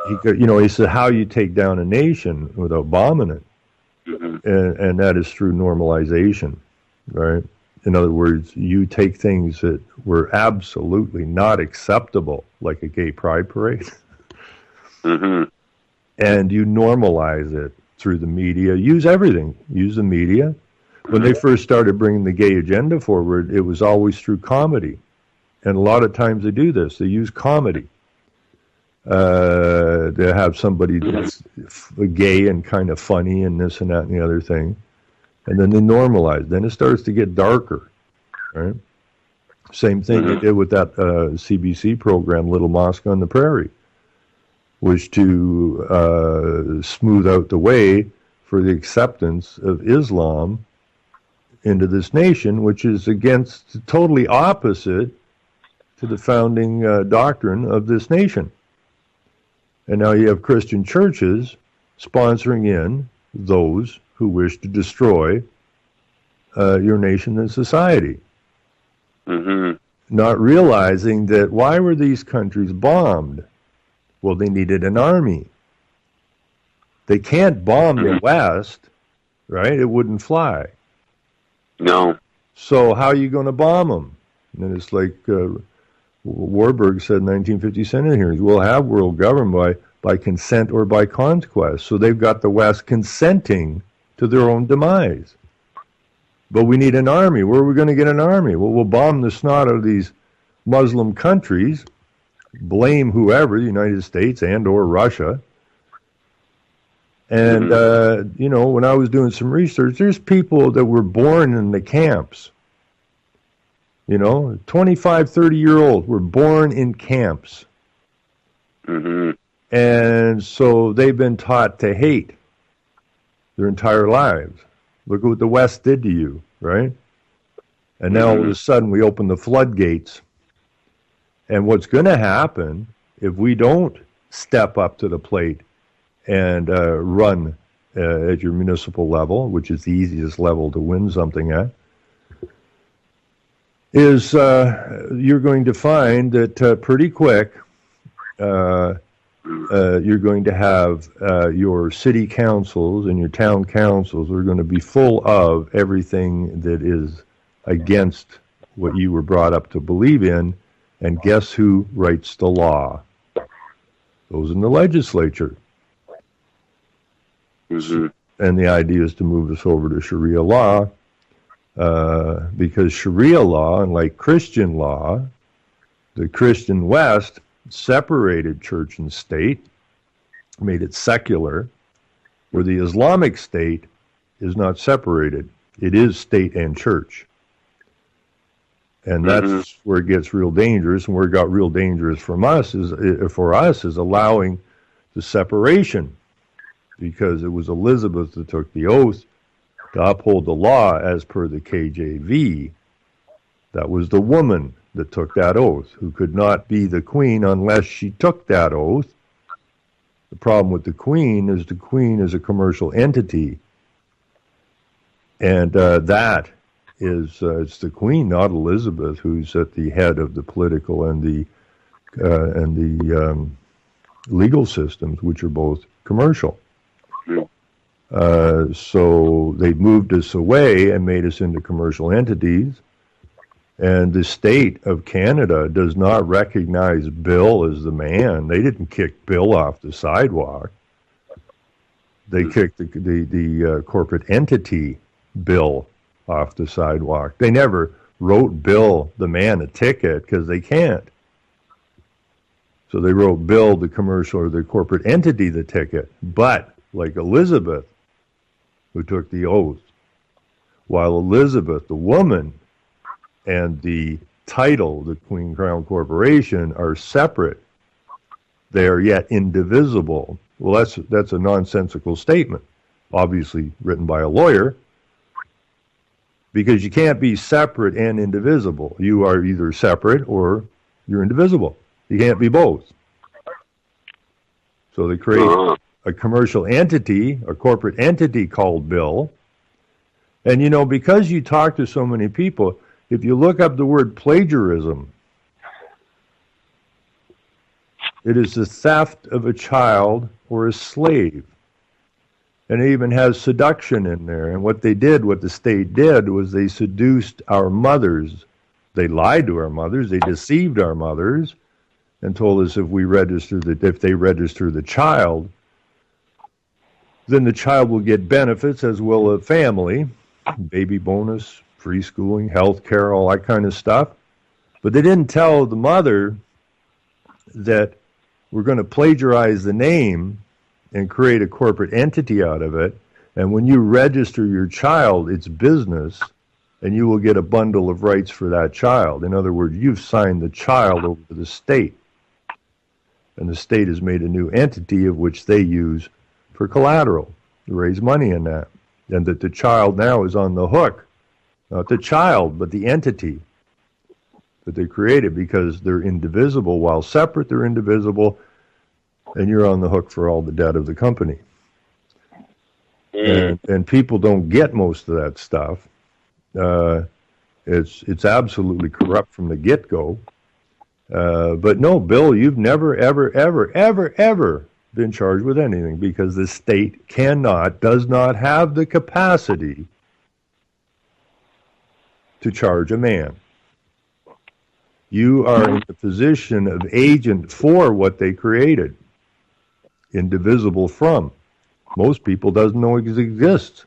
he said, how you take down a nation without bombing it. And that is through normalization, right? In other words, you take things that were absolutely not acceptable, like a gay pride parade, and you normalize it through the media. Use everything. Use the media. When they first started bringing the gay agenda forward, it was always through comedy. And a lot of times they do this. They use comedy. They have somebody that's gay and kind of funny and this and that and the other thing. And then they normalize. Then it starts to get darker, right? Same thing they did with that CBC program, Little Mosque on the Prairie, was to smooth out the way for the acceptance of Islam into this nation, which is totally opposite to the founding doctrine of this nation. And now you have Christian churches sponsoring in those who wish to destroy your nation and society. Not realizing that why were these countries bombed? Well, they needed an army. They can't bomb the West, right? It wouldn't fly. No. So how are you going to bomb them? And it's like Warburg said in 1950 Senate hearings, we'll have world government by consent or by conquest. So they've got the West consenting to their own demise. But we need an army. Where are we going to get an army? Well, we'll bomb the snot out of these Muslim countries, blame whoever, the United States and or Russia. And, when I was doing some research, there's people that were born in the camps. 25, 30-year-olds were born in camps. Mm-hmm. And so they've been taught to hate their entire lives. Look at what the West did to you, right? And now all of a sudden we open the floodgates. And what's going to happen if we don't step up to the plate and run at your municipal level, which is the easiest level to win something at, is you're going to find that pretty quick you're going to have your city councils and your town councils are going to be full of everything that is against what you were brought up to believe in. And guess who writes the law? Those in the legislature. Mm-hmm. And the idea is to move us over to Sharia law, because Sharia law, unlike Christian law, the Christian West separated church and state, made it secular, where the Islamic state is not separated. It is state and church. And that's where it gets real dangerous, and where it got real dangerous for us is allowing the separation, because it was Elizabeth that took the oath to uphold the law as per the KJV. That was the woman that took that oath, who could not be the queen unless she took that oath. The problem with the queen is a commercial entity, and that is it's the queen, not Elizabeth, who's at the head of the political and the legal systems, which are both commercial. So they moved us away and made us into commercial entities. And the state of Canada does not recognize Bill as the man. They didn't kick Bill off the sidewalk. They kicked the corporate entity Bill off the sidewalk. They never wrote Bill the man a ticket, because they can't. So they wrote Bill the commercial or the corporate entity the ticket. But like Elizabeth, who took the oath, while Elizabeth, the woman, and the title, the Queen Crown Corporation, are separate, they are yet indivisible. Well, that's a nonsensical statement, obviously written by a lawyer, because you can't be separate and indivisible. You are either separate or you're indivisible. You can't be both. So they create a commercial entity, a corporate entity called Bill. And because you talk to so many people, if you look up the word plagiarism, it is the theft of a child or a slave. And it even has seduction in there. And what the state did was they seduced our mothers. They lied to our mothers. They deceived our mothers and told us if they register the child, then the child will get benefits as will a family, baby bonus, free schooling, health care, all that kind of stuff. But they didn't tell the mother that we're going to plagiarize the name and create a corporate entity out of it. And when you register your child, it's business, and you will get a bundle of rights for that child. In other words, you've signed the child over to the state. And the state has made a new entity of which they use for collateral to raise money in that. And that the child now is on the hook. Not the child, but the entity that they created, because they're indivisible. While separate, they're indivisible, and you're on the hook for all the debt of the company. And people don't get most of that stuff. It's absolutely corrupt from the get-go. But no, Bill, you've never, ever, ever, ever, ever been charged with anything, because the state does not have the capacity to charge a man. You are in the position of agent for what they created, indivisible from. Most people doesn't know it exists.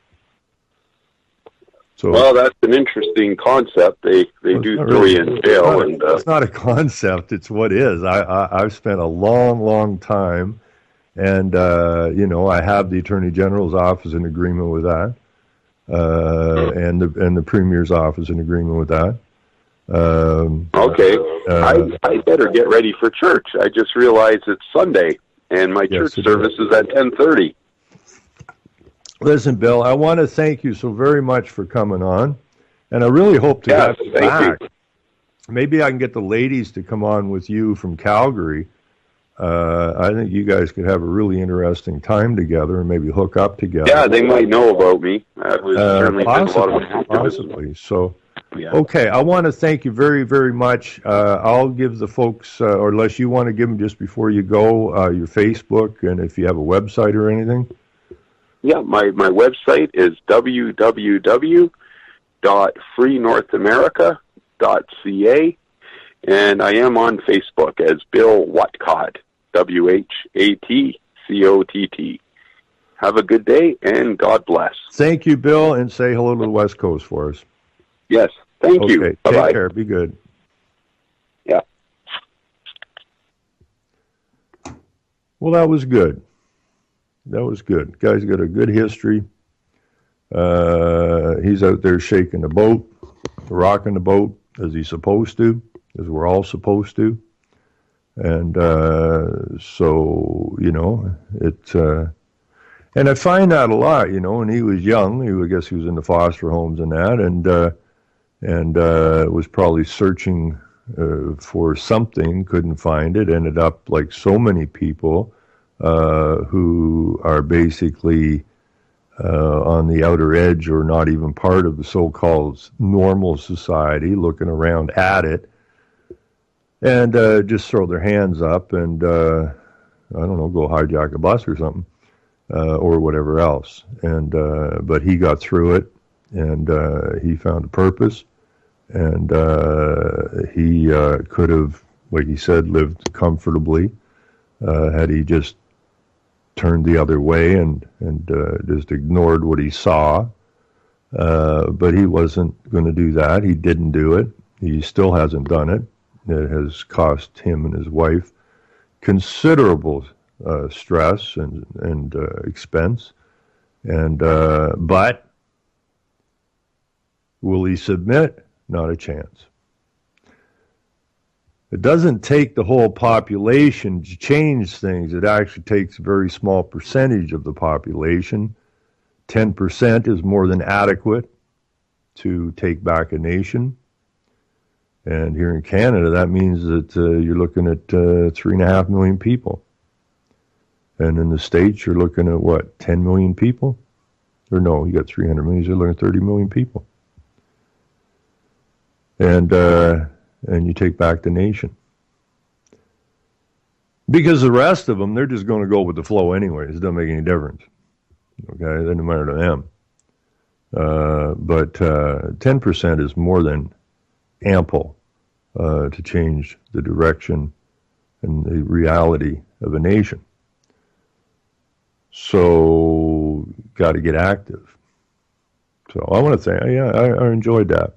So, well, that's an interesting concept. They do not throw really. you in jail, and It's not a concept. It's what is. I've spent a long time, and I have the Attorney General's office in agreement with that, and the Premier's office in agreement with that. okay. I better get ready for church. I just realized it's Sunday, and my church service is at 10:30. Listen, Bill, I want to thank you so very much for coming on, and I really hope to get you back. Maybe I can get the ladies to come on with you from Calgary. I think you guys could have a really interesting time together and maybe hook up together. Yeah, they might know about me. I was certainly a lot of activism. Possibly. So, Yeah. okay, I want to thank you very, very much. I'll give the folks, or unless you want to give them just before you go, your Facebook, and if you have a website or anything. Yeah, my website is www.freenorthamerica.ca, and I am on Facebook as Bill Whatcott, WHATCOTT. Have a good day, and God bless. Thank you, Bill, and say hello to the West Coast for us. Yes, thank you. Okay, Bye-bye. take care. Be good. Yeah. Well, that was good. That was good. Guy's got a good history. He's out there shaking the boat, rocking the boat as he's supposed to, as we're all supposed to. And so, and I find that a lot, when he was young, I guess he was in the foster homes and that, and was probably searching for something, couldn't find it, ended up like so many people who are basically on the outer edge or not even part of the so-called normal society, looking around at it, and just throw their hands up and, I don't know, go hijack a bus or something, or whatever else. And but he got through it, and he found a purpose, and he could have, like he said, lived comfortably had he just turned the other way and just ignored what he saw. But he wasn't going to do that. He didn't do it. He still hasn't done it. It has cost him and his wife considerable stress and expense. And but will he submit? Not a chance. It doesn't take the whole population to change things. It actually takes a very small percentage of the population. 10% is more than adequate to take back a nation. And here in Canada, that means that you're looking at 3.5 million people. And in the States, you're looking at, what, 10 million people? Or no, you got 300 million, you're looking at 30 million people. And you take back the nation. Because the rest of them, they're just going to go with the flow anyways. It doesn't make any difference. Okay, it doesn't matter to them. But 10% is more than ample to change the direction and the reality of a nation. So, got to get active. So, I want to say, yeah, I enjoyed that.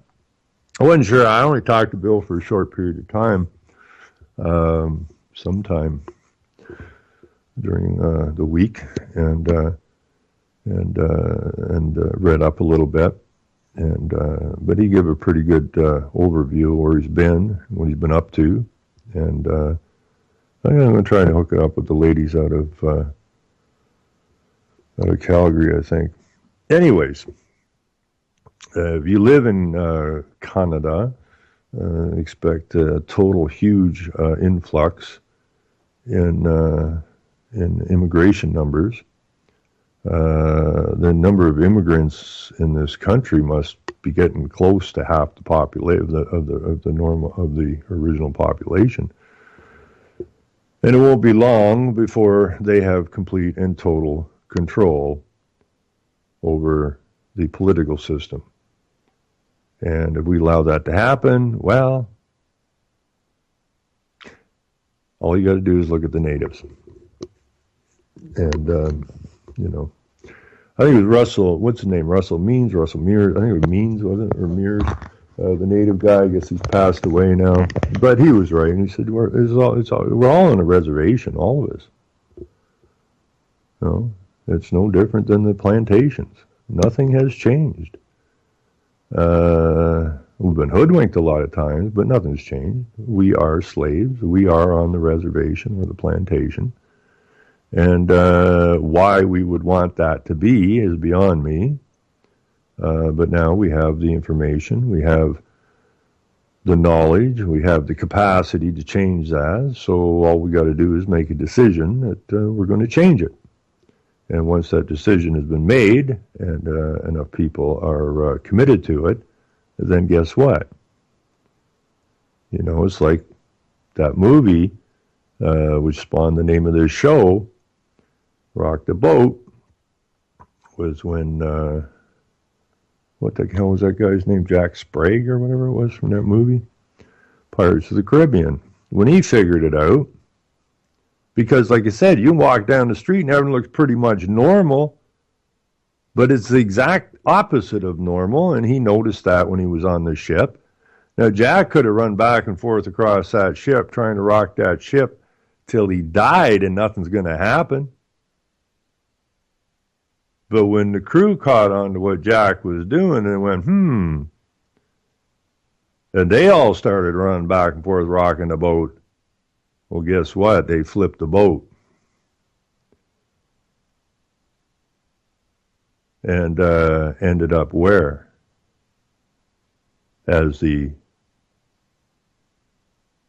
I wasn't sure. I only talked to Bill for a short period of time, sometime during the week, and read up a little bit, but he gave a pretty good overview of where he's been, what he's been up to, and I'm going to try to hook it up with the ladies out of Calgary, I think. Anyways. If you live in Canada, expect a total huge influx in immigration numbers. The number of immigrants in this country must be getting close to half the population of the original population, and it won't be long before they have complete and total control over the political system. And if we allow that to happen, well, all you got to do is look at the natives. And, I think it was Russell. What's his name? Russell Means. Russell Mears. I think it was Means, wasn't it? Or Mears. The native guy. I guess he's passed away now. But he was right. And he said, we're all on a reservation, all of us. No, it's no different than the plantations. Nothing has changed. We've been hoodwinked a lot of times, but nothing's changed. We are slaves. We are on the reservation or the plantation. And why we would want that to be is beyond me. But now we have the information, we have the knowledge, we have the capacity to change that. So all we got to do is make a decision that we're going to change it. And once that decision has been made and enough people are committed to it, then guess what? You know, it's like that movie, which spawned the name of this show, Rock the Boat, was when, what the hell was that guy's name? Jack Sprague or whatever it was from that movie? Pirates of the Caribbean. When he figured it out, because like I said, you walk down the street and everything looks pretty much normal, but it's the exact opposite of normal, and he noticed that when he was on the ship. Now, Jack could have run back and forth across that ship, trying to rock that ship till he died, and nothing's going to happen. But when the crew caught on to what Jack was doing and went, and they all started running back and forth, rocking the boat. Well, guess what? They flipped the boat. And ended up where? As the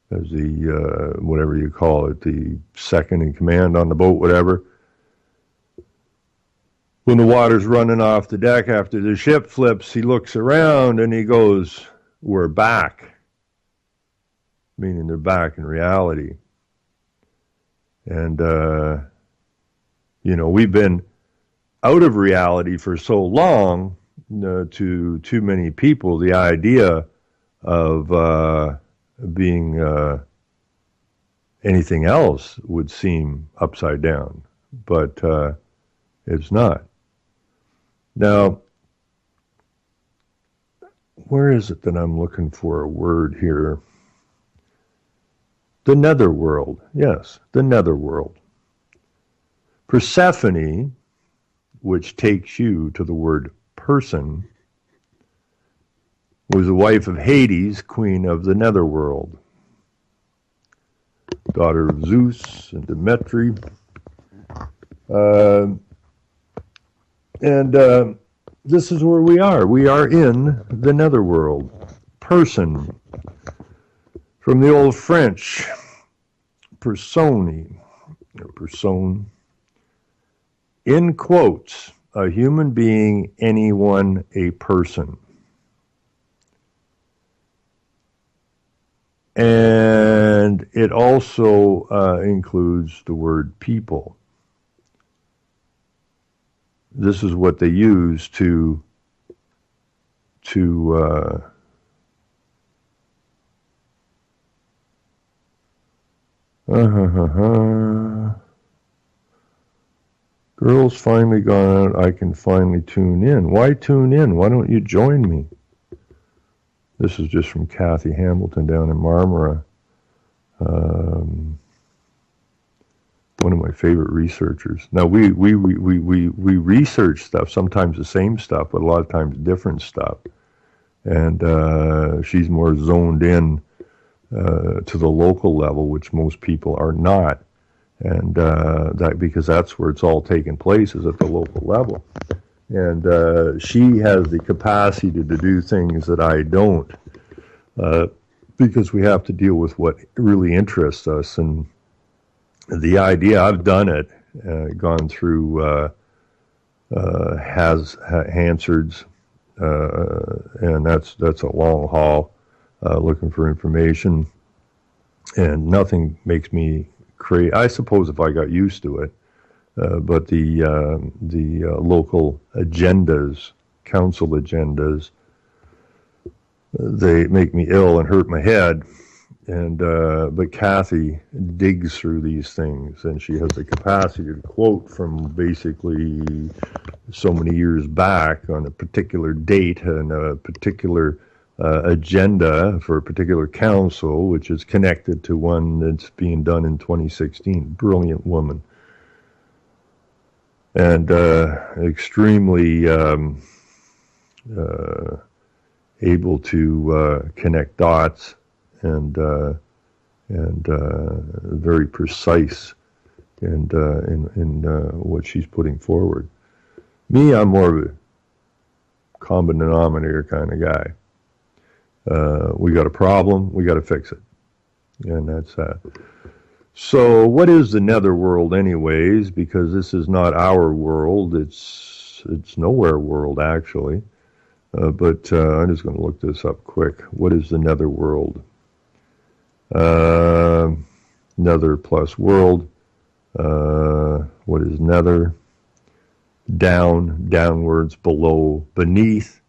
whatever you call it, the second in command on the boat, whatever. When the water's running off the deck after the ship flips, he looks around and he goes, we're back. Meaning they're back in reality. And, we've been out of reality for so long, to too many people, the idea of being anything else would seem upside down. But it's not. Now, where is it that I'm looking for a word here? The netherworld. Yes, the netherworld. Persephone, which takes you to the word person, was the wife of Hades, queen of the netherworld. Daughter of Zeus and Demetri. And this is where we are. We are in the netherworld. Person. From the old French, persone, or personne. In quotes, a human being, anyone, a person. And it also includes the word people. This is what they use to Girls finally gone out, I can finally tune in. Why tune in? Why don't you join me? This is just from Kathy Hamilton down in Marmora. One of my favorite researchers. Now we research stuff, sometimes the same stuff, but a lot of times different stuff. And she's more zoned in to the local level, which most people are not. And that because that's where it's all taking place, is at the local level. And she has the capacity to do things that I don't, because we have to deal with what really interests us. And the idea, I've done it, gone through Hansard's, and that's a long haul, looking for information, and nothing makes me crazy. I suppose if I got used to it, but the local agendas, council agendas, they make me ill and hurt my head. But Kathy digs through these things, and she has the capacity to quote from basically so many years back on a particular date and a particular agenda for a particular council, which is connected to one that's being done in 2016. Brilliant woman. And extremely able to connect dots and very precise in what she's putting forward. Me, I'm more of a common denominator kind of guy. We got a problem, we got to fix it, and that's that. So, what is the netherworld, anyways? Because this is not our world; it's nowhere world actually. But I'm just going to look this up quick. What is the netherworld? Nether plus world. What is nether? Down, downwards, below, beneath.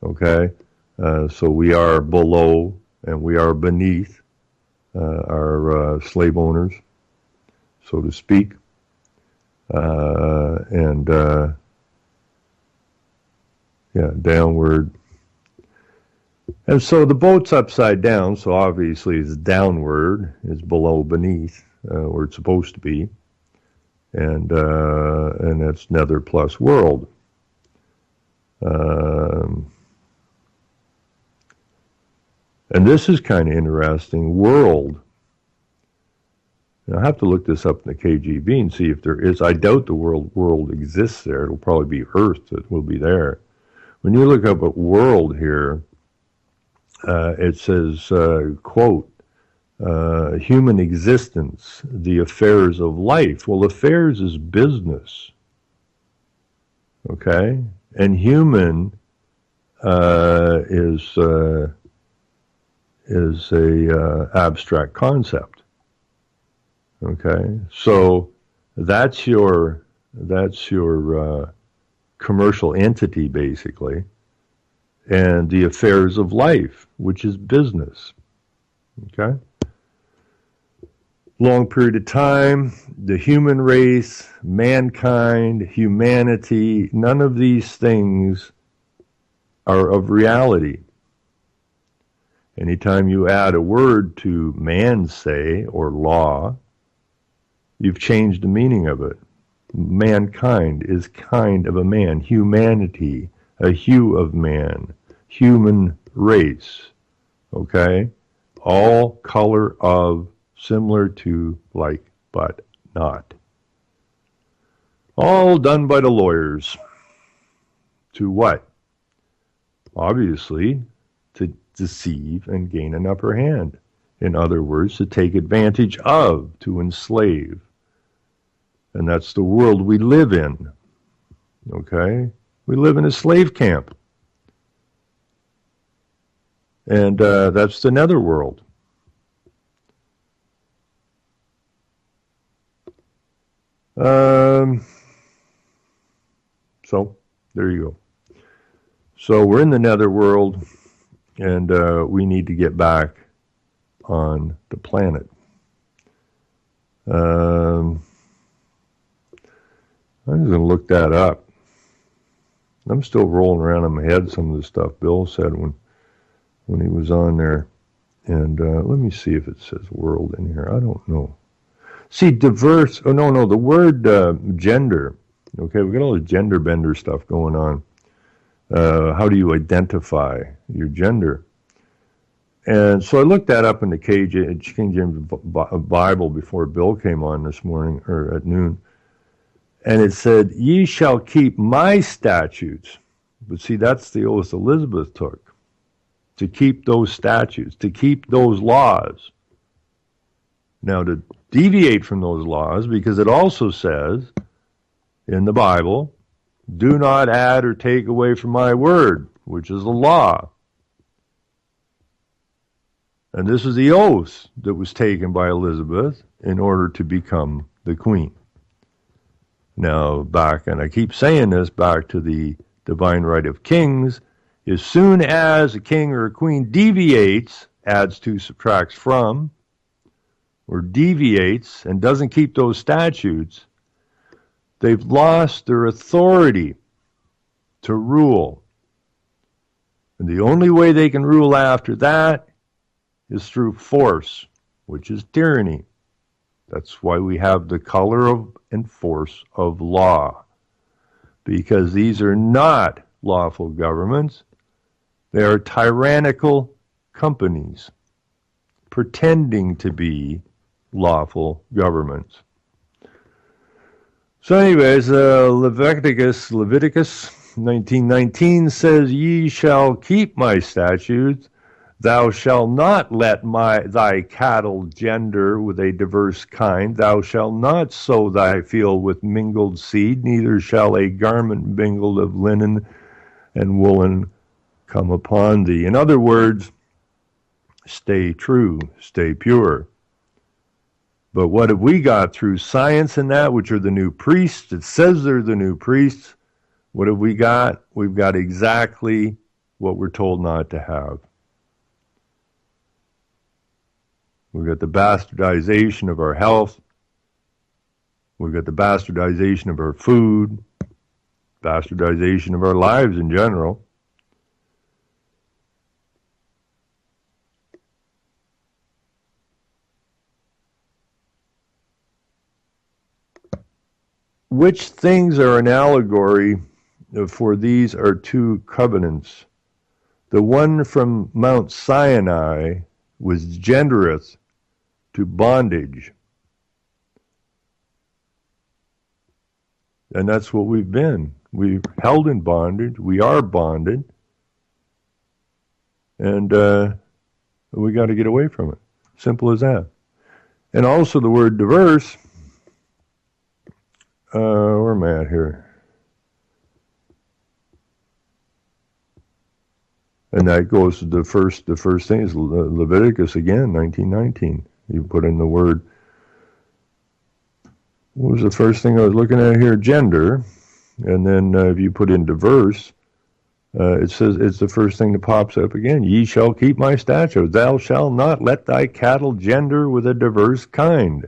Okay, so we are below and we are beneath our slave owners, so to speak, downward. And so the boat's upside down, so obviously it's downward, it's below, beneath, where it's supposed to be. And that's nether plus world. And this is kind of interesting. World. Now, I have to look this up in the KGB and see if there is. I doubt the world exists there. It'll probably be Earth that will be there. When you look up at world here, it says, quote, human existence, the affairs of life. Well, affairs is business, okay? And human is a abstract concept, okay? So that's your commercial entity, basically, and the affairs of life, which is business, okay? Long period of time, the human race, mankind, humanity, none of these things are of reality. Anytime you add a word to man, say, or law, you've changed the meaning of it. Mankind is kind of a man. Humanity, a hue of man. Human race, okay? All color of, similar to, like, but not. All done by the lawyers. To what? Obviously, to deceive and gain an upper hand. In other words, to take advantage of, to enslave. And that's the world we live in. Okay? We live in a slave camp. And that's the netherworld. So, there you go. So, we're in the netherworld, and we need to get back on the planet. I'm just going to look that up. I'm still rolling around in my head some of the stuff Bill said when he was on there. And let me see if it says world in here. I don't know. See, diverse. Oh, no. The word gender. Okay, we got all the gender bender stuff going on. How do you identify your gender? And so I looked that up in the King James Bible before Bill came on this morning, or at noon. And it said, ye shall keep my statutes. But see, that's the oath Elizabeth took. To keep those statutes, to keep those laws. Now, to deviate from those laws, because it also says in the Bible, do not add or take away from my word, which is the law. And this is the oath that was taken by Elizabeth in order to become the queen. Now, back, and I keep saying this, back to the divine right of kings, as soon as a king or a queen deviates adds to, subtracts from, or deviates and doesn't keep those statutes, they've lost their authority to rule. And the only way they can rule after that is through force, which is tyranny. That's why we have the color of and force of law, because these are not lawful governments. They are tyrannical companies pretending to be lawful governments. So anyways, Leviticus 19:19 says, "Ye shall keep my statutes. Thou shalt not let thy cattle gender with a diverse kind. Thou shalt not sow thy field with mingled seed, neither shall a garment mingled of linen and woolen come upon thee." In other words, stay true, stay pure. But what have we got through science and that, which are the new priests? It says they're the new priests. What have we got? We've got exactly what we're told not to have. We've got the bastardization of our health. We've got the bastardization of our food, bastardization of our lives in general. Which things are an allegory? For these are two covenants. The one from Mount Sinai was gendereth to bondage. And that's what we've been. We've held in bondage. We are bonded. And we got to get away from it. Simple as that. And also the word diverse. Where am I at here? And that goes to the first thing is Leviticus again, 19:19. You put in the word, what was the first thing I was looking at here? Gender. And then if you put in diverse, it says it's the first thing that pops up again. Ye shall keep my statutes. Thou shalt not let thy cattle gender with a diverse kind.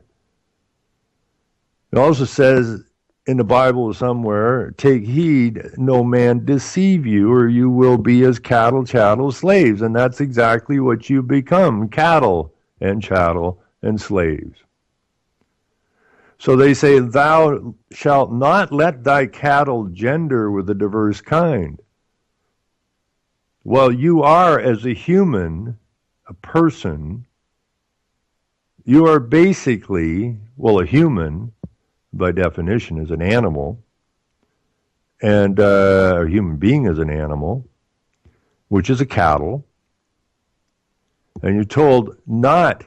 It also says in the Bible somewhere, take heed no man deceive you, or you will be as cattle, chattel, slaves. And that's exactly what you become, cattle and chattel and slaves. So they say, thou shalt not let thy cattle gender with a diverse kind. Well, you are, as a human, a person, you are basically, well, a human, by definition, is an animal, and a human being is an animal, which is a cattle, and you're told not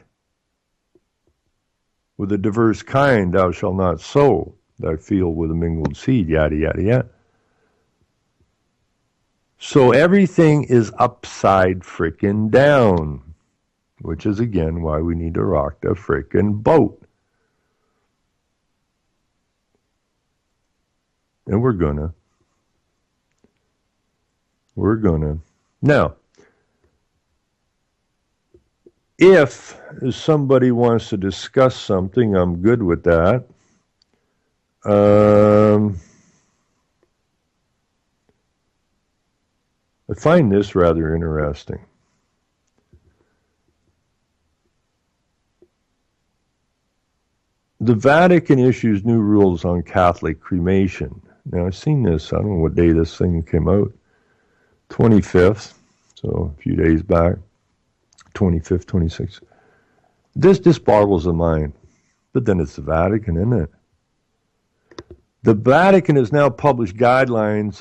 with a diverse kind thou shalt not sow thy field with a mingled seed, yada, yada, yada. So everything is upside frickin' down, which is again why we need to rock the frickin' boat. And we're gonna. Now, if somebody wants to discuss something, I'm good with that. I find this rather interesting. The Vatican issues new rules on Catholic cremation. Now, I've seen this, I don't know what day this thing came out, 25th, so a few days back, 25th, 26th. This boggles the mind, but then it's the Vatican, isn't it? The Vatican has now published guidelines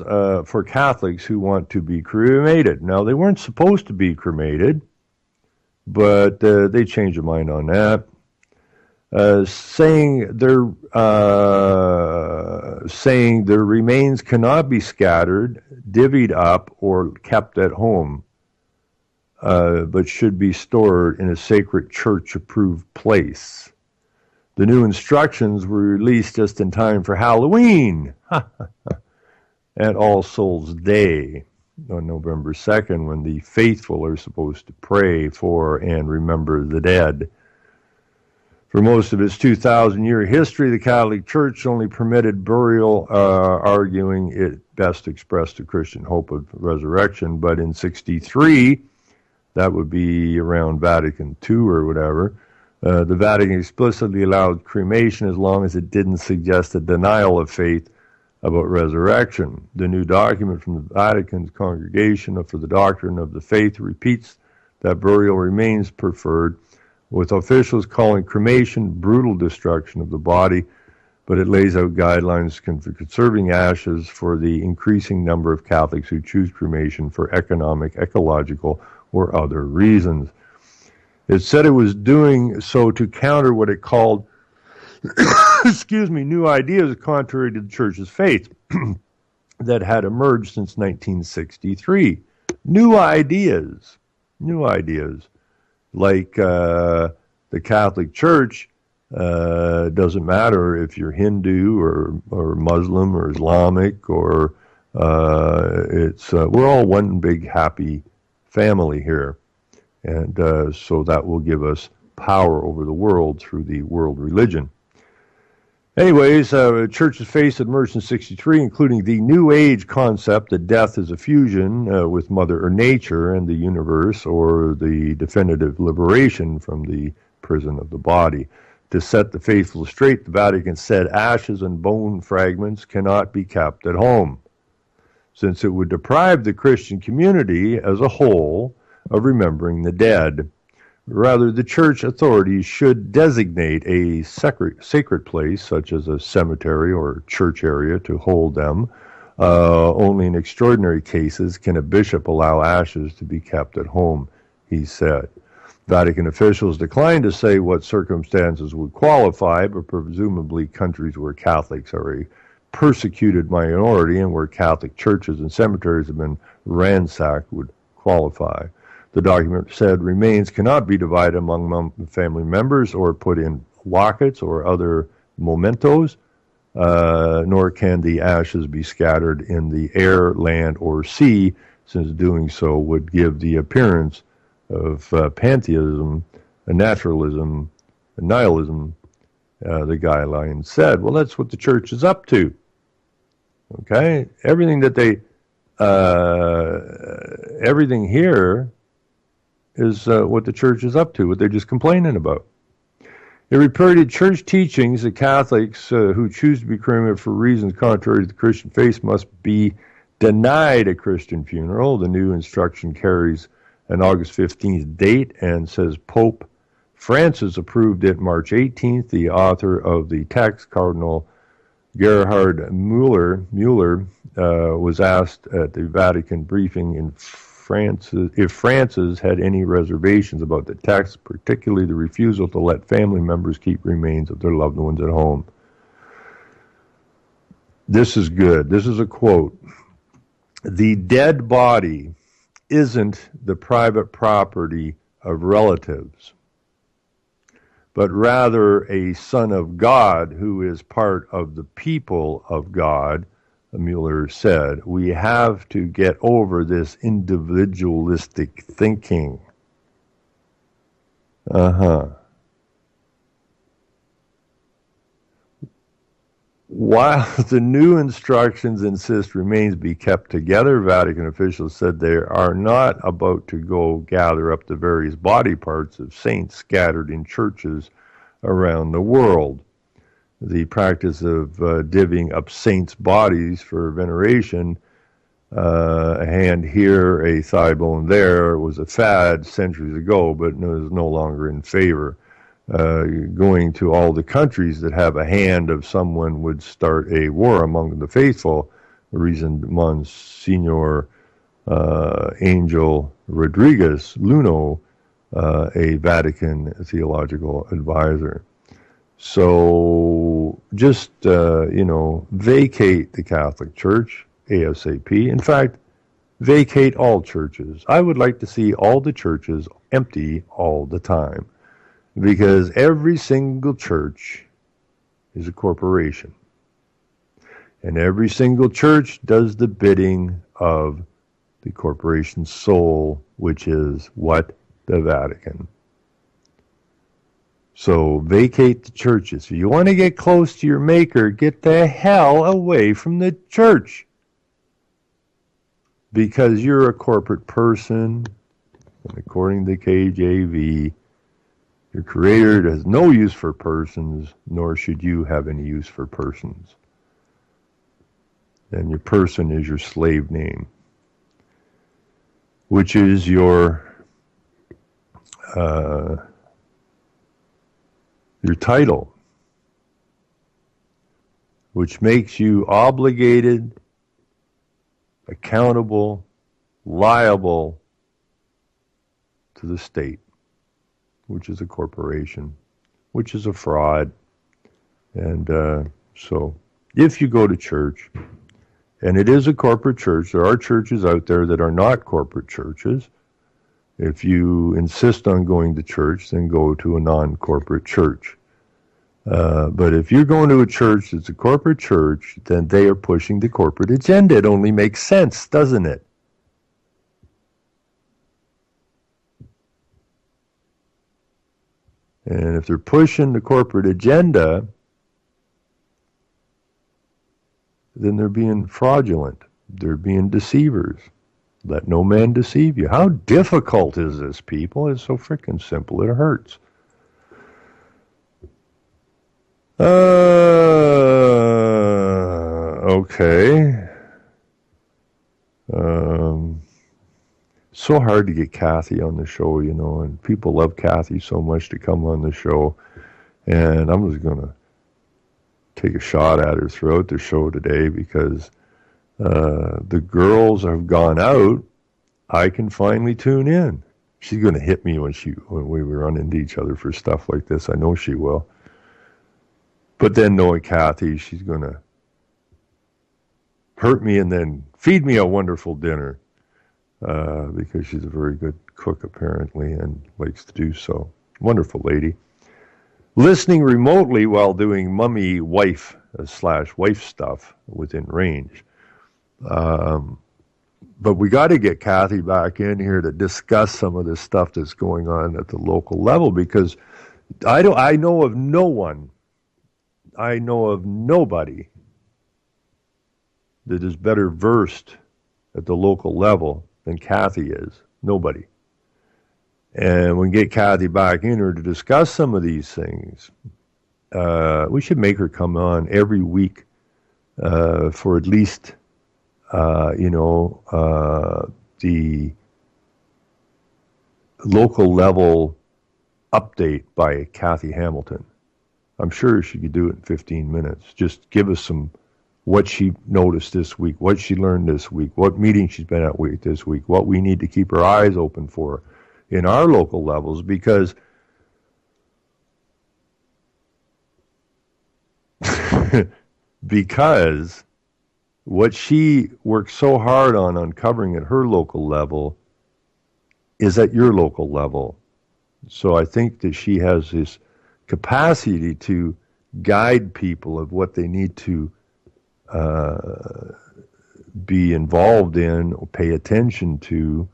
for Catholics who want to be cremated. Now, they weren't supposed to be cremated, but they changed their mind on that. Saying their remains cannot be scattered, divvied up, or kept at home, but should be stored in a sacred church-approved place. The new instructions were released just in time for Halloween and All Souls Day. on November 2nd, when the faithful are supposed to pray for and remember the dead. For most of its 2,000-year history, the Catholic Church only permitted burial, arguing it best expressed the Christian hope of resurrection. But in 63, that would be around Vatican II or whatever, the Vatican explicitly allowed cremation as long as it didn't suggest a denial of faith about resurrection. The new document from the Vatican's Congregation for the Doctrine of the Faith repeats that burial remains preferred, with officials calling cremation brutal destruction of the body, but it lays out guidelines for conserving ashes for the increasing number of Catholics who choose cremation for economic, ecological, or other reasons. It said it was doing so to counter what it called new ideas contrary to the Church's faith that had emerged since 1963. New ideas, like the Catholic Church doesn't matter if you're Hindu or Muslim or Islamic or we're all one big happy family here, and so that will give us power over the world through the world religion. Anyways, Church's faith emerged in 63, including the New Age concept that death is a fusion with Mother Nature and the universe, or the definitive liberation from the prison of the body. To set the faithful straight, the Vatican said ashes and bone fragments cannot be kept at home, since it would deprive the Christian community as a whole of remembering the dead. Rather, the church authorities should designate a sacred place, such as a cemetery or church area, to hold them. Only in extraordinary cases can a bishop allow ashes to be kept at home, he said. Vatican officials declined to say what circumstances would qualify, but presumably countries where Catholics are a persecuted minority and where Catholic churches and cemeteries have been ransacked would qualify. The document said remains cannot be divided among family members or put in lockets or other mementos, nor can the ashes be scattered in the air, land, or sea, since doing so would give the appearance of pantheism, naturalism, and nihilism, the guideline said. Well, that's what the church is up to. Okay? Everything here is what the church is up to, what they're just complaining about. It reported church teachings that Catholics who choose to be cremated for reasons contrary to the Christian faith must be denied a Christian funeral. The new instruction carries an August 15th date and says Pope Francis approved it March 18th. The author of the text, Cardinal Gerhard Mueller, was asked at the Vatican briefing if Francis had any reservations about the text, particularly the refusal to let family members keep remains of their loved ones at home. This is good. This is a quote. The dead body isn't the private property of relatives, but rather a son of God who is part of the people of God, Mueller said. We have to get over this individualistic thinking. While the new instructions insist remains be kept together, Vatican officials said they are not about to go gather up the various body parts of saints scattered in churches around the world. The practice of divvying up saints' bodies for veneration, a hand here, a thigh bone there, was a fad centuries ago, but is no longer in favor. Going to all the countries that have a hand of someone would start a war among the faithful, reasoned Monsignor Angel Rodriguez Luno, a Vatican theological advisor. So just, vacate the Catholic Church ASAP. In fact, vacate all churches. I would like to see all the churches empty all the time, because every single church is a corporation. And every single church does the bidding of the corporation's soul, which is what? The Vatican. So vacate the churches. If you want to get close to your maker, get the hell away from the church. Because you're a corporate person, and according to KJV, your creator has no use for persons, nor should you have any use for persons. And your person is your slave name, which is your title, which makes you obligated, accountable, liable to the state, which is a corporation, which is a fraud. And so if you go to church, and it is a corporate church, there are churches out there that are not corporate churches. If you insist on going to church, then go to a non-corporate church. But if you're going to a church that's a corporate church, then they are pushing the corporate agenda. It only makes sense, doesn't it? And if they're pushing the corporate agenda, then they're being fraudulent. They're being deceivers. Let no man deceive you. How difficult is this, people? It's so freaking simple. It hurts. Okay. So hard to get Kathy on the show, you know, and people love Kathy so much to come on the show. And I'm just going to take a shot at her throughout the show today because the girls have gone out. I can finally tune in. She's going to hit me when we run into each other for stuff like this. I know she will. But then knowing Kathy, she's going to hurt me and then feed me a wonderful dinner because she's a very good cook apparently and likes to do so. Wonderful lady. Listening remotely while doing mummy wife / wife stuff within range. But we got to get Kathy back in here to discuss some of this stuff that's going on at the local level because I know of nobody that is better versed at the local level than Kathy is. Nobody. And we get Kathy back in here to discuss some of these things. We should make her come on every week for at least, the local level update by Kathy Hamilton. I'm sure she could do it in 15 minutes. Just give us what she noticed this week, what she learned this week, what meeting she's been at this week, what we need to keep our eyes open for in our local levels, because what she works so hard on uncovering at her local level is at your local level. So I think that she has this capacity to guide people of what they need to be involved in, or pay attention to,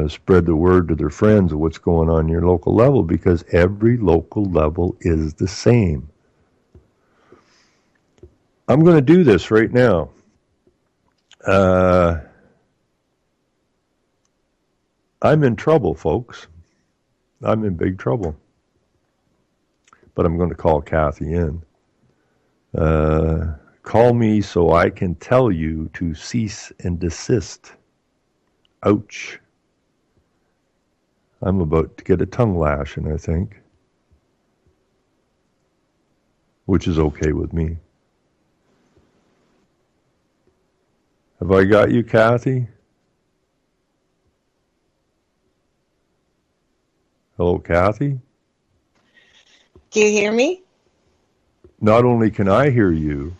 spread the word to their friends of what's going on in your local level, because every local level is the same. I'm going to do this right now. I'm in trouble, folks. I'm in big trouble. But I'm going to call Kathy in. Call me so I can tell you to cease and desist. Ouch. I'm about to get a tongue lashing, I think. Which is okay with me. Have I got you, Kathy? Hello, Kathy? Do you hear me? Not only can I hear you,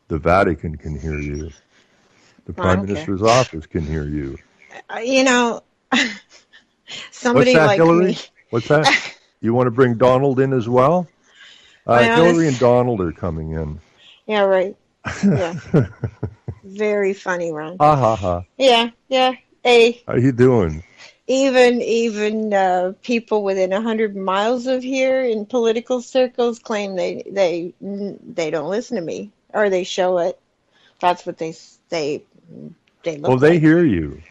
the Vatican can hear you. The Prime Minister's office can hear you. Somebody What's that, like Hillary? me. What's that? You want to bring Donald in as well? Hillary and Donald are coming in. Yeah, right. Yeah. Very funny, Ron. Ha ha ha. Yeah, yeah. Hey, How you doing? even people within 100 miles of here in political circles claim they don't listen to me, or they show it. That's what they Well, look they like. hear you.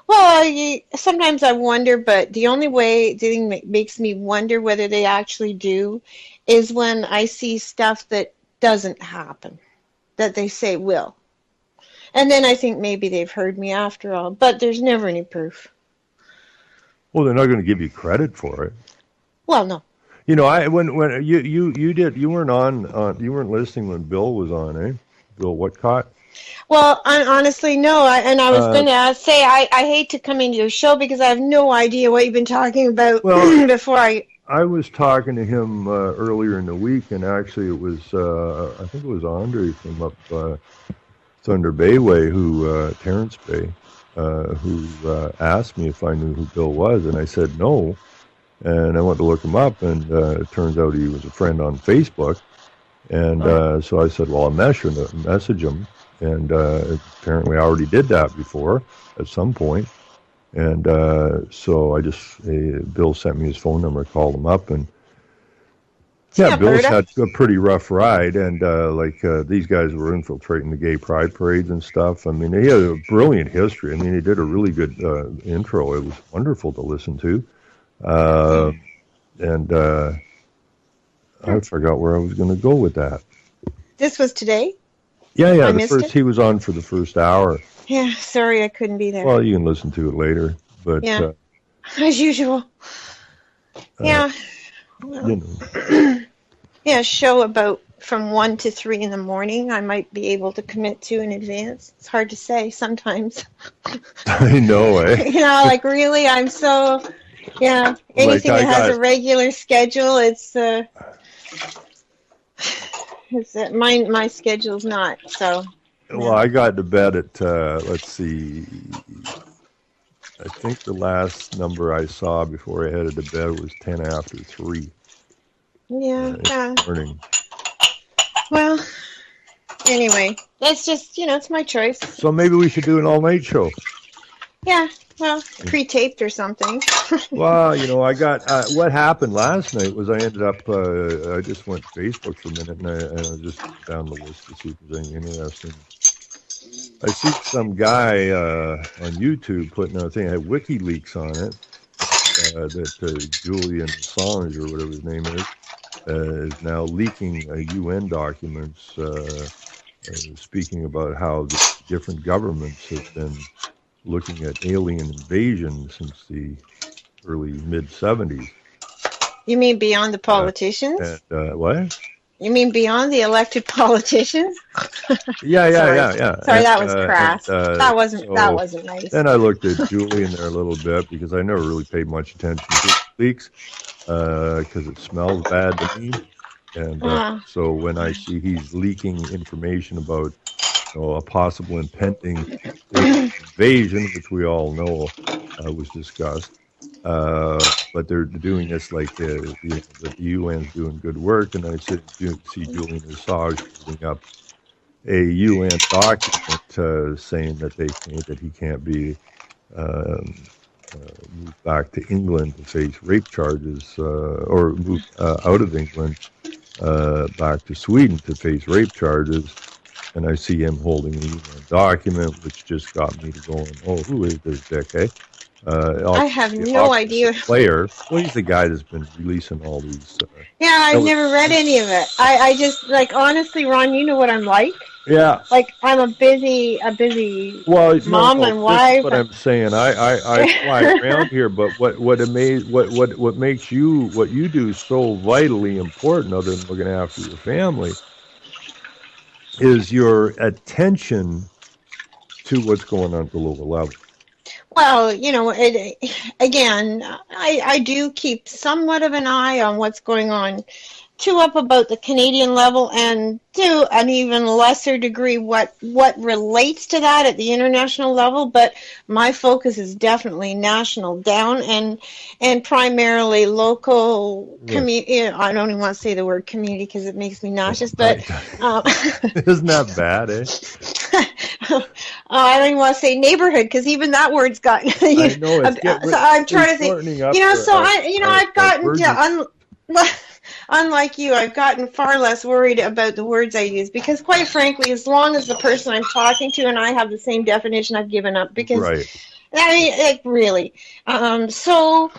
Well, sometimes I wonder, but the only way the thing that makes me wonder whether they actually do is when I see stuff that doesn't happen, that they say will. And then I think maybe they've heard me after all, but there's never any proof. Well, they're not going to give you credit for it. Well, no. You know, I when you weren't you weren't listening when Bill was on, eh? Bill Whatcott. Well, honestly, no. I was Uh, going to say I hate to come into your show because I have no idea what you've been talking about well, before I. I was talking to him earlier in the week, and actually it was I think it was Andre from up Thunder Bay way, Terrence Bay, who asked me if I knew who Bill was, and I said no. And I went to look him up, and it turns out he was a friend on Facebook. And so I said, well, I'll message him. And apparently I already did that before at some point. And so Bill sent me his phone number, called him up, and yeah, Bill's Alberta. had a pretty rough ride. And these guys were infiltrating the gay pride parades and stuff. I mean, he had a brilliant history. I mean, he did a really good intro. It was wonderful to listen to. And I forgot where I was going to go with that. This was today? Yeah, I the missed first it? he was on for the first hour. Yeah, sorry I couldn't be there. Well, you can listen to it later, but Yeah. As usual. Yeah. Well, you know, yeah, show about from 1 to 3 in the morning I might be able to commit to in advance. It's hard to say sometimes. I know, eh? You know, like really, I'm so, yeah, anything I that has got- a regular schedule, it's my schedule's not, so. Well, I got to bed at let's see, I think the last number I saw before I headed to bed was 10 after 3 Yeah, in the morning. well, anyway, that's just, it's my choice. So maybe we should do an all-night show. Yeah, well, pre-taped or something. Well, I got what happened last night was I ended up I just went to Facebook for a minute and I just found the list to see if there's anything interesting. I see some guy on YouTube putting out a thing that had WikiLeaks on it that Julian Assange or whatever his name is now leaking UN documents speaking about how the different governments have been looking at alien invasion since the early mid-70s. You mean beyond the politicians? And what? You mean beyond the elected politicians? Yeah. Sorry, that was crass. and, that wasn't so nice. Then I looked at Julian there a little bit because I never really paid much attention to leaks because it smells bad to me. And so when I see he's leaking information about a possible impending invasion, which we all know was discussed, but they're doing this like the UN's doing good work, and I see Julian Assange putting up a UN document saying that he can't be moved back to England to face rape charges, or moved out of England back to Sweden to face rape charges. And I see him holding a UN document, which just got me to going, oh, who is this dick, eh? I have no idea. Player. Well, he's the guy that's been releasing all these. Yeah, I've never read any of it. I just, honestly, Ron, you know what I'm like? Yeah. I'm a busy Well, mom and wife. What I'm saying, I fly around here, but what makes what you do so vitally important, other than looking after your family, is your attention to what's going on at the local level. Well, again, I do keep somewhat of an eye on what's going on too up about the Canadian level, and to an even lesser degree what relates to that at the international level, but my focus is definitely national down and primarily local community. I don't even want to say the word community because it makes me nauseous, but isn't that bad, eh? I don't even want to say neighborhood because even that word's got. I know it's so I'm trying to think. I've gotten to unlike you, I've gotten far less worried about the words I use because, quite frankly, as long as the person I'm talking to and I have the same definition, I've given up because, I mean, like, really. So,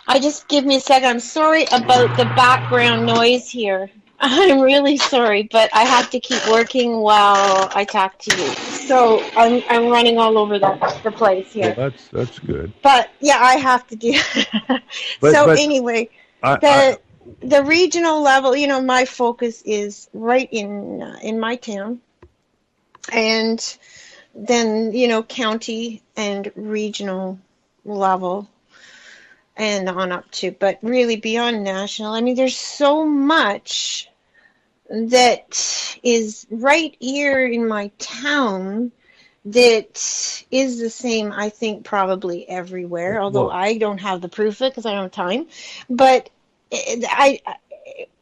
I just give me a second. I'm sorry about the background noise here. I'm really sorry, but I have to keep working while I talk to you. So I'm running all over the place here. Well, that's good. But yeah, I have to do. Anyway, the regional level, my focus is right in my town, and then county and regional level, and on up to, but really beyond national. I mean, there's so much that is right here in my town that is the same, I think, probably everywhere, although I don't have the proof of it because I don't have time. But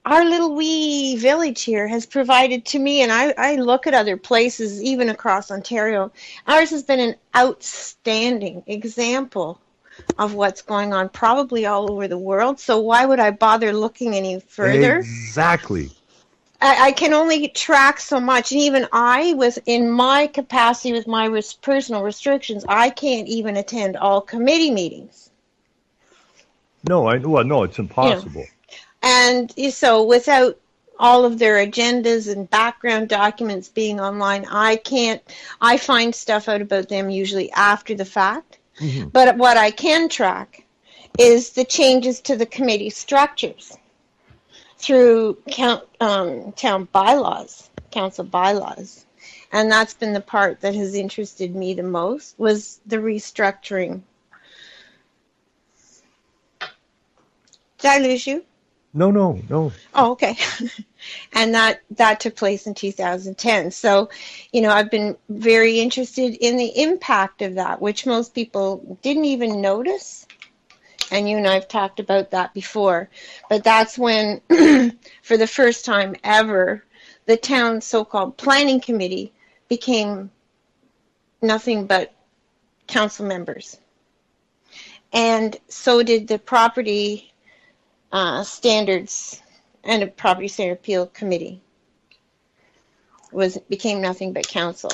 our little wee village here has provided to me, and I look at other places, even across Ontario, ours has been an outstanding example of what's going on probably all over the world. So why would I bother looking any further? Exactly. I can only track so much, and even I, was in my capacity with my personal restrictions, I can't even attend all committee meetings. No, it's impossible. And so without all of their agendas and background documents being online, I find stuff out about them usually after the fact. Mm-hmm. But what I can track is the changes to the committee structures through town bylaws, council bylaws. And that's been the part that has interested me the most, was the restructuring. Did I lose you? No. Oh, okay. And that took place in 2010. So, I've been very interested in the impact of that, which most people didn't even notice. And you and I have talked about that before. But that's when, for the first time ever, the town's so-called planning committee became nothing but council members. And so did the property standards and a property standard appeal committee became nothing but council.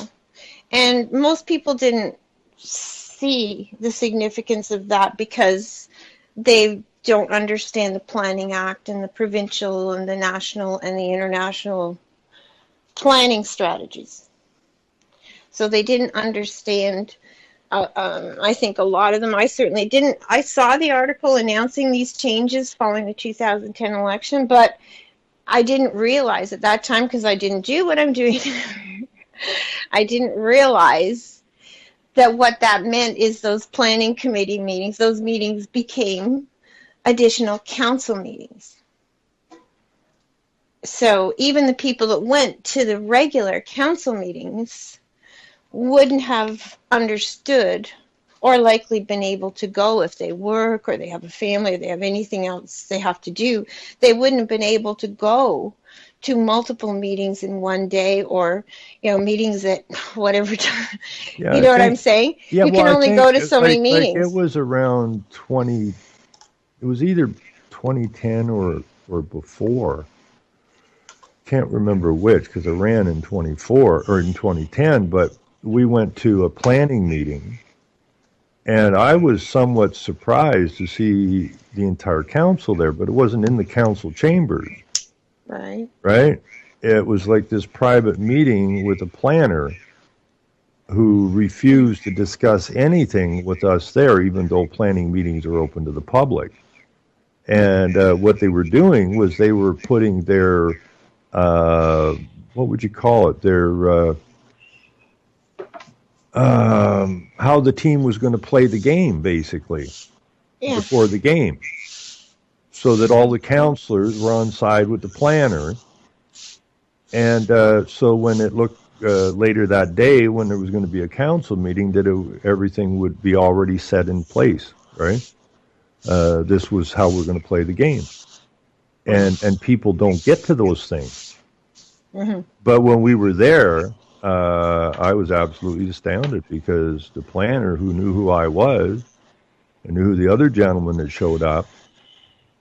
And most people didn't see the significance of that because they don't understand the Planning Act and the provincial and the national and the international planning strategies. So they didn't understand. I think a lot of them, I certainly didn't. I saw the article announcing these changes following the 2010 election, but I didn't realize at that time, because I didn't do what I'm doing, I didn't realize that what that meant is those planning committee meetings, those meetings became additional council meetings. So even the people that went to the regular council meetings wouldn't have understood or likely been able to go if they work or they have a family or they have anything else they have to do. They wouldn't have been able to go to multiple meetings in one day, or meetings at whatever time. Yeah, you know what I'm saying? Yeah, you can only go to so many meetings. It was around 20. It was either 2010 or before. Can't remember which, because I ran in 24 or in 2010, but we went to a planning meeting, and I was somewhat surprised to see the entire council there, but it wasn't in the council chambers. Right? It was like this private meeting with a planner who refused to discuss anything with us there, even though planning meetings are open to the public. And what they were doing was they were putting their, what would you call it, their, how the team was going to play the game, basically, before the game. so that all the counselors were on side with the planner. And so when it looked later that day, when there was going to be a council meeting, that everything would be already set in place, right? This was how we're going to play the game. And people don't get to those things. Mm-hmm. But when we were there, I was absolutely astounded because the planner, who knew who I was and knew who the other gentleman that showed up,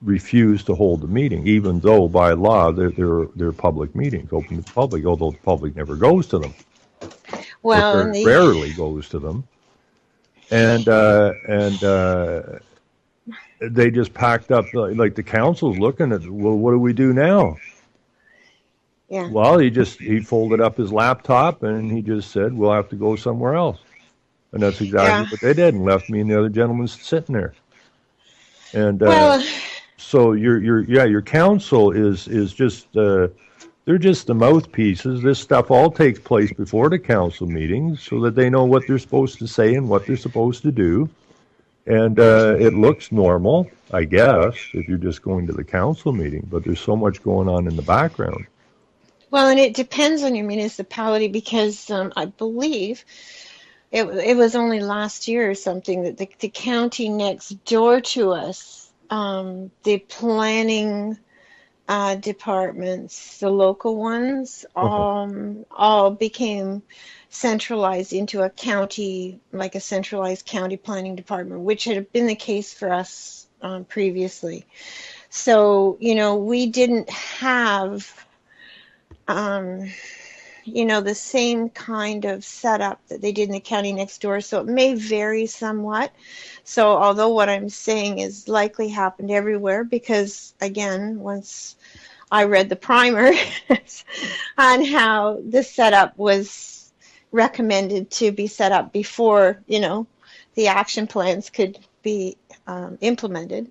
refused to hold the meeting, even though by law they're public meetings, open to the public, although the public never goes to them. Well, Or rarely goes to them. And they just packed up, like the council's looking at, well, what do we do now? yeah. Well, he folded up his laptop and he just said, we'll have to go somewhere else. And that's exactly what they did, and left me and the other gentleman sitting there. And Well, so your council is just they're just the mouthpieces. This stuff all takes place before the council meetings so that they know what they're supposed to say and what they're supposed to do. And it looks normal, I guess, if you're just going to the council meeting, but there's so much going on in the background. well, and it depends on your municipality because I believe it was only last year or something that the county next door to us, the planning departments, the local ones, all became centralized into a county, like a centralized county planning department, which had been the case for us previously. So, we didn't have, the same kind of setup that they did in the county next door. So it may vary somewhat. So although what I'm saying is likely happened everywhere, because again, once I read the primer on how the setup was recommended to be set up before, the action plans could be implemented,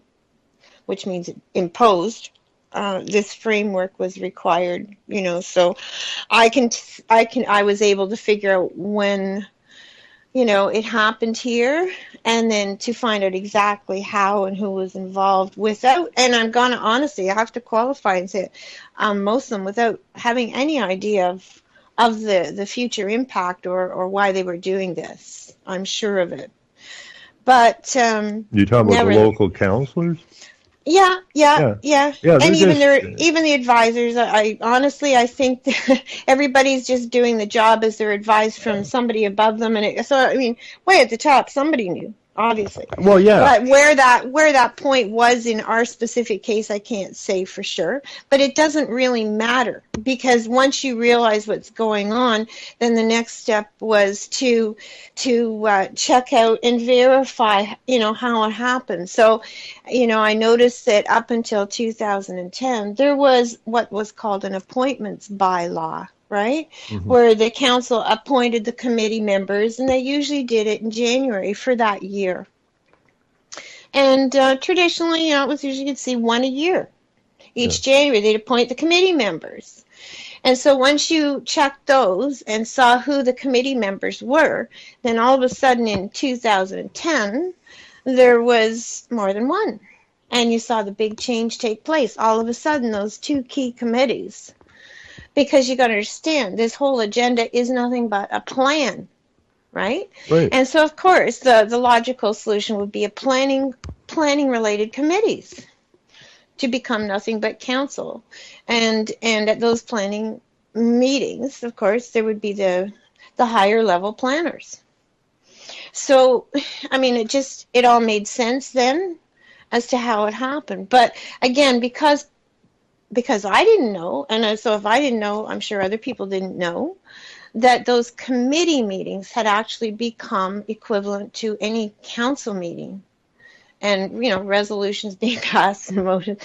which means imposed. This framework was required, so I was able to figure out when, it happened here, and then to find out exactly how and who was involved without, and I'm going to honestly, I have to qualify and say, most of them without having any idea of the future impact or why they were doing this. I'm sure of it. But You talking about the local councilors? Yeah, and even just, even the advisors. I honestly, I think that everybody's just doing the job as they're advised from somebody above them, and so I mean, way at the top, somebody knew, obviously. Well, yeah. But where that point was in our specific case, I can't say for sure. But it doesn't really matter, because once you realize what's going on, then the next step was to check out and verify, how it happened. So, I noticed that up until 2010, there was what was called an appointments bylaw, right? Mm-hmm. Where the council appointed the committee members, and they usually did it in January for that year. And traditionally, it was usually, you'd see one a year. Each January, they'd appoint the committee members. And so once you checked those and saw who the committee members were, then all of a sudden in 2010, there was more than one. And you saw the big change take place. All of a sudden, those two key committees, because you got to understand, this whole agenda is nothing but a plan, right? And so, of course, the logical solution would be a planning related committees to become nothing but council. And at those planning meetings, of course, there would be the higher level planners. So, I mean, it all made sense then as to how it happened. But again, because I didn't know, and so if I didn't know, I'm sure other people didn't know, that those committee meetings had actually become equivalent to any council meeting, and resolutions being passed and motions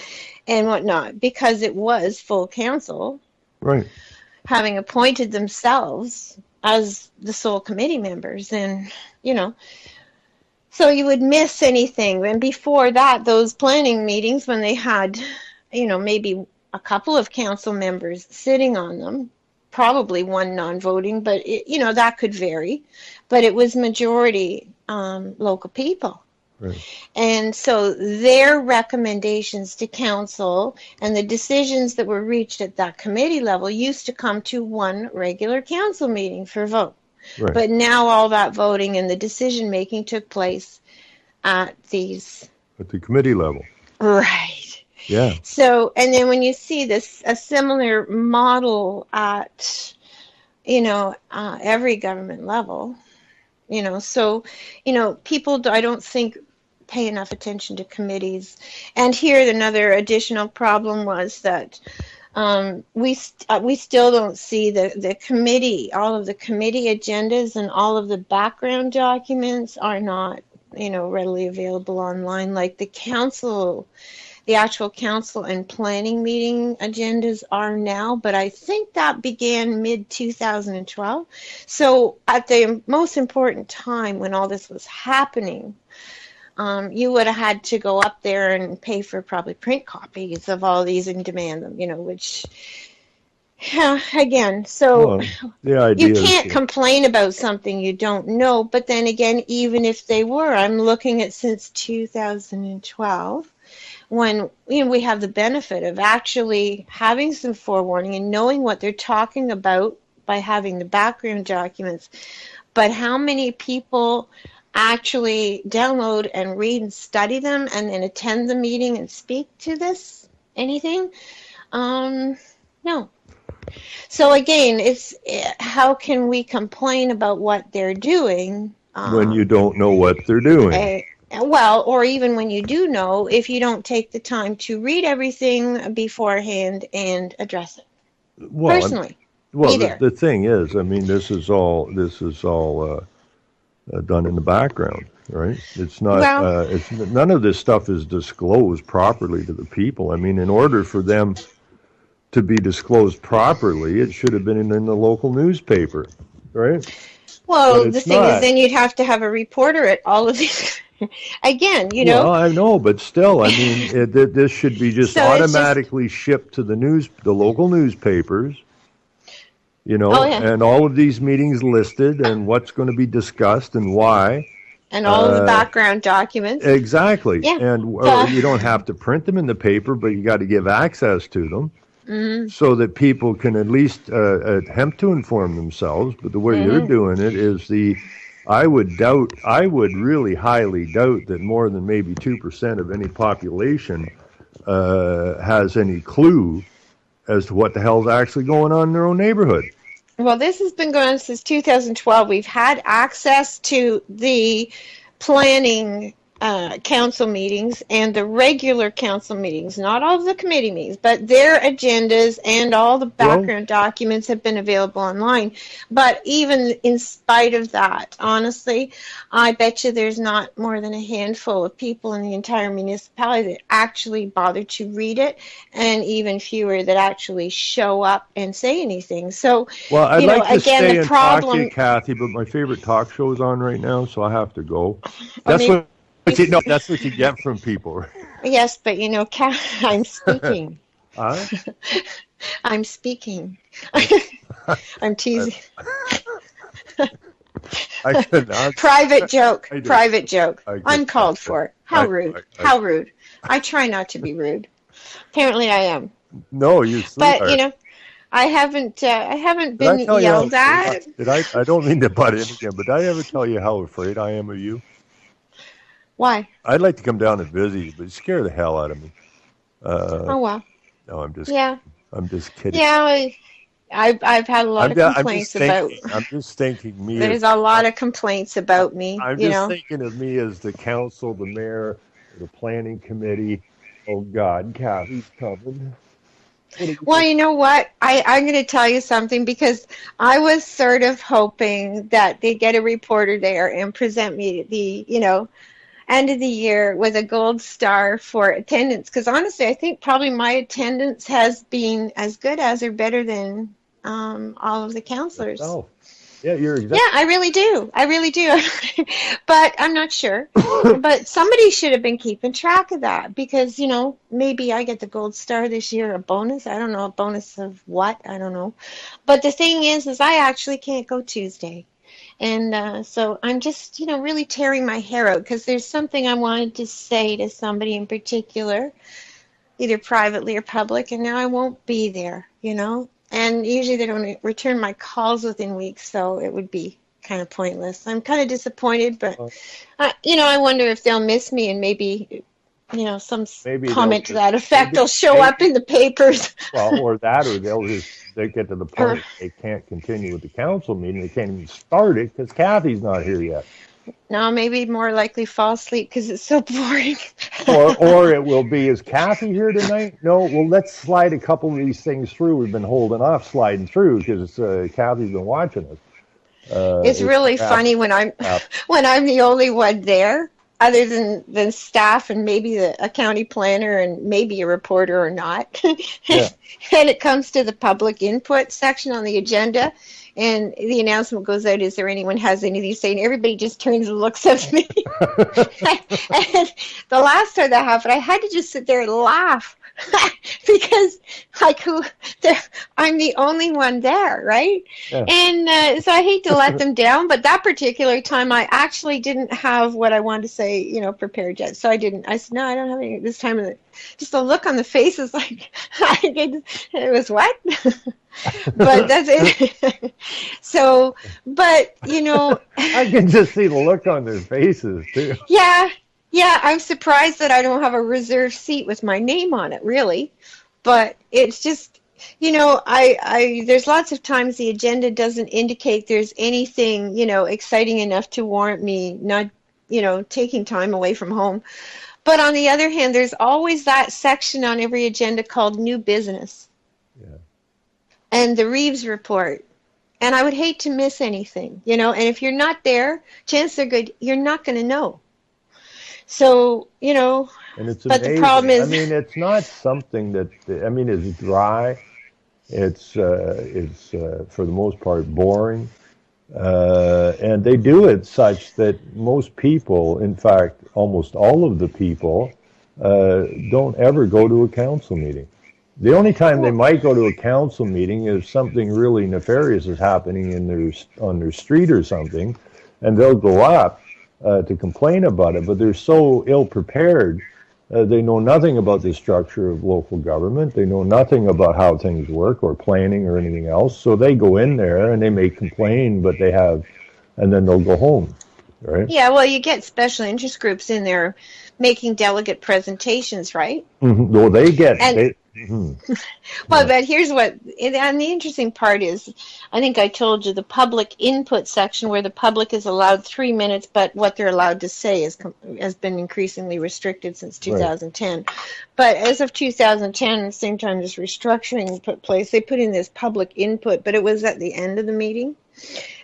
and whatnot, because it was full council, right, having appointed themselves as the sole committee members, and so you would miss anything. And before that, those planning meetings, when they had maybe a couple of council members sitting on them, probably one non-voting, but that could vary, but it was majority local people. Right. And so their recommendations to council and the decisions that were reached at that committee level used to come to one regular council meeting for vote. Right. But now all that voting and the decision making took place at these. At the committee level. Right. Yeah. So, and then when you see this, a similar model at, every government level, so, people, I don't think, pay enough attention to committees. And here, another additional problem was that we still don't see the committee, all of the committee agendas and all of the background documents are not, readily available online, like the council. The actual council and planning meeting agendas are now, but I think that began mid-2012. So at the most important time when all this was happening, you would have had to go up there and pay for probably print copies of all these and demand them, which, again, so the idea you can't complain about something you don't know, but then again, even if they were, I'm looking at since 2012, when we have the benefit of actually having some forewarning and knowing what they're talking about by having the background documents. But how many people actually download and read and study them and then attend the meeting and speak to this? Anything? No. So again, it's how can we complain about what they're doing when you don't know what they're doing? Well, or even when you do know, if you don't take the time to read everything beforehand and address it. Well, personally. The thing is, I mean, this is all done in the background, right? It's not. It's none of this stuff is disclosed properly to the people. I mean, in order for them to be disclosed properly, it should have been in the local newspaper, right? Well, the thing is, then you'd have to have a reporter at all of these. Again, Well, I know, but still, I mean, this should be just automatically shipped to the local newspapers, and all of these meetings listed and what's going to be discussed and why. And all of the background documents. Exactly. Yeah. And you don't have to print them in the paper, but you got to give access to them so that people can at least attempt to inform themselves. But the way you're doing it is I would really highly doubt that more than maybe 2% of any population has any clue as to what the hell's actually going on in their own neighborhood. Well, this has been going on since 2012. We've had access to the planning council meetings and the regular council meetings, not all of the committee meetings, but their agendas and all the background documents have been available online. But even in spite of that, honestly, I bet you there's not more than a handful of people in the entire municipality that actually bother to read it, and even fewer that actually show up and say anything. So, well, I'd like to again, stay the and problem, talk to you, Kathy, but my favorite talk show is on right now, so I have to go. That's what you get from people. Yes, but I'm speaking. Huh? I'm speaking. I'm teasing. I cannot. Private joke. Private joke. I get Uncalled that. for. How rude. How rude. I try not to be rude. Apparently I am. No, you sweetheart. But, I haven't been yelled at. I don't mean to butt in again, but did I ever tell you how afraid I am of you? Why? I'd like to come down and visit you, but you scare the hell out of me. Oh, wow. No, I'm just kidding. Yeah, I've had a lot of complaints about. I'm just thinking me. There's a lot of complaints about me. I'm just thinking of me as the council, the mayor, the planning committee. Oh God, Kathy's coming. Well, you know what? I'm going to tell you something, because I was sort of hoping that they'd get a reporter there and present me the, end of the year with a gold star for attendance. Because honestly, I think probably my attendance has been as good as or better than all of the counselors. Oh, yeah, you're exactly. Yeah, I really do. But I'm not sure. But somebody should have been keeping track of that, because, maybe I get the gold star this year, a bonus. I don't know, a bonus of what? I don't know. But the thing is I actually can't go Tuesday. And so I'm just, really tearing my hair out because there's something I wanted to say to somebody in particular, either privately or public, and now I won't be there. And usually they don't return my calls within weeks, so it would be kind of pointless. I'm kind of disappointed, but, I wonder if they'll miss me and maybe, some Maybe comment to they'll that effect maybe- will show up in the papers. Well, or they get to the point they can't continue with the council meeting. They can't even start it because Kathy's not here yet. No, maybe more likely fall asleep because it's so boring. Or it will be, is Kathy here tonight? No, well, let's slide a couple of these things through. We've been holding off sliding through because Kathy's been watching us. It's really funny when I'm the only one there, other than staff and maybe a county planner and maybe a reporter or not. Yeah. And it comes to the public input section on the agenda, and the announcement goes out, is there anyone has anything to say? And everybody just turns and looks at me. And the last time that happened, I had to just sit there and laugh because I'm the only one there, right? Yeah. And so I hate to let them down, but that particular time I actually didn't have what I wanted to say, prepared yet. So I didn't. I said, no, I don't have any this time. Just the look on the face is like, it was what? But that's it. So, but, I can just see the look on their faces, too. Yeah, I'm surprised that I don't have a reserved seat with my name on it, really. But it's just, there's lots of times the agenda doesn't indicate there's anything, exciting enough to warrant me not, taking time away from home. But on the other hand, there's always that section on every agenda called new business. Yeah. And the Reeves report. And I would hate to miss anything, and if you're not there, chances are good you're not going to know. So, And it's but amazing. the problem is, it's not something that, it's dry. It's for the most part boring. And they do it such that most people, in fact, almost all of the people, don't ever go to a council meeting. The only time they might go to a council meeting is something really nefarious is happening on their street or something, and they'll go up to complain about it, but they're so ill prepared. They know nothing about the structure of local government. They know nothing about how things work or planning or anything else. So they go in there and they may complain, but and then they'll go home, right? Yeah, well, you get special interest groups in there making delegate presentations, right? Mm-hmm. Well, they get. Well, but here's and the interesting part is, I think I told you, the public input section where the public is allowed 3 minutes, but what they're allowed to say has been increasingly restricted since 2010. Right. But as of 2010, at the same time this restructuring took place, they put in this public input, but it was at the end of the meeting.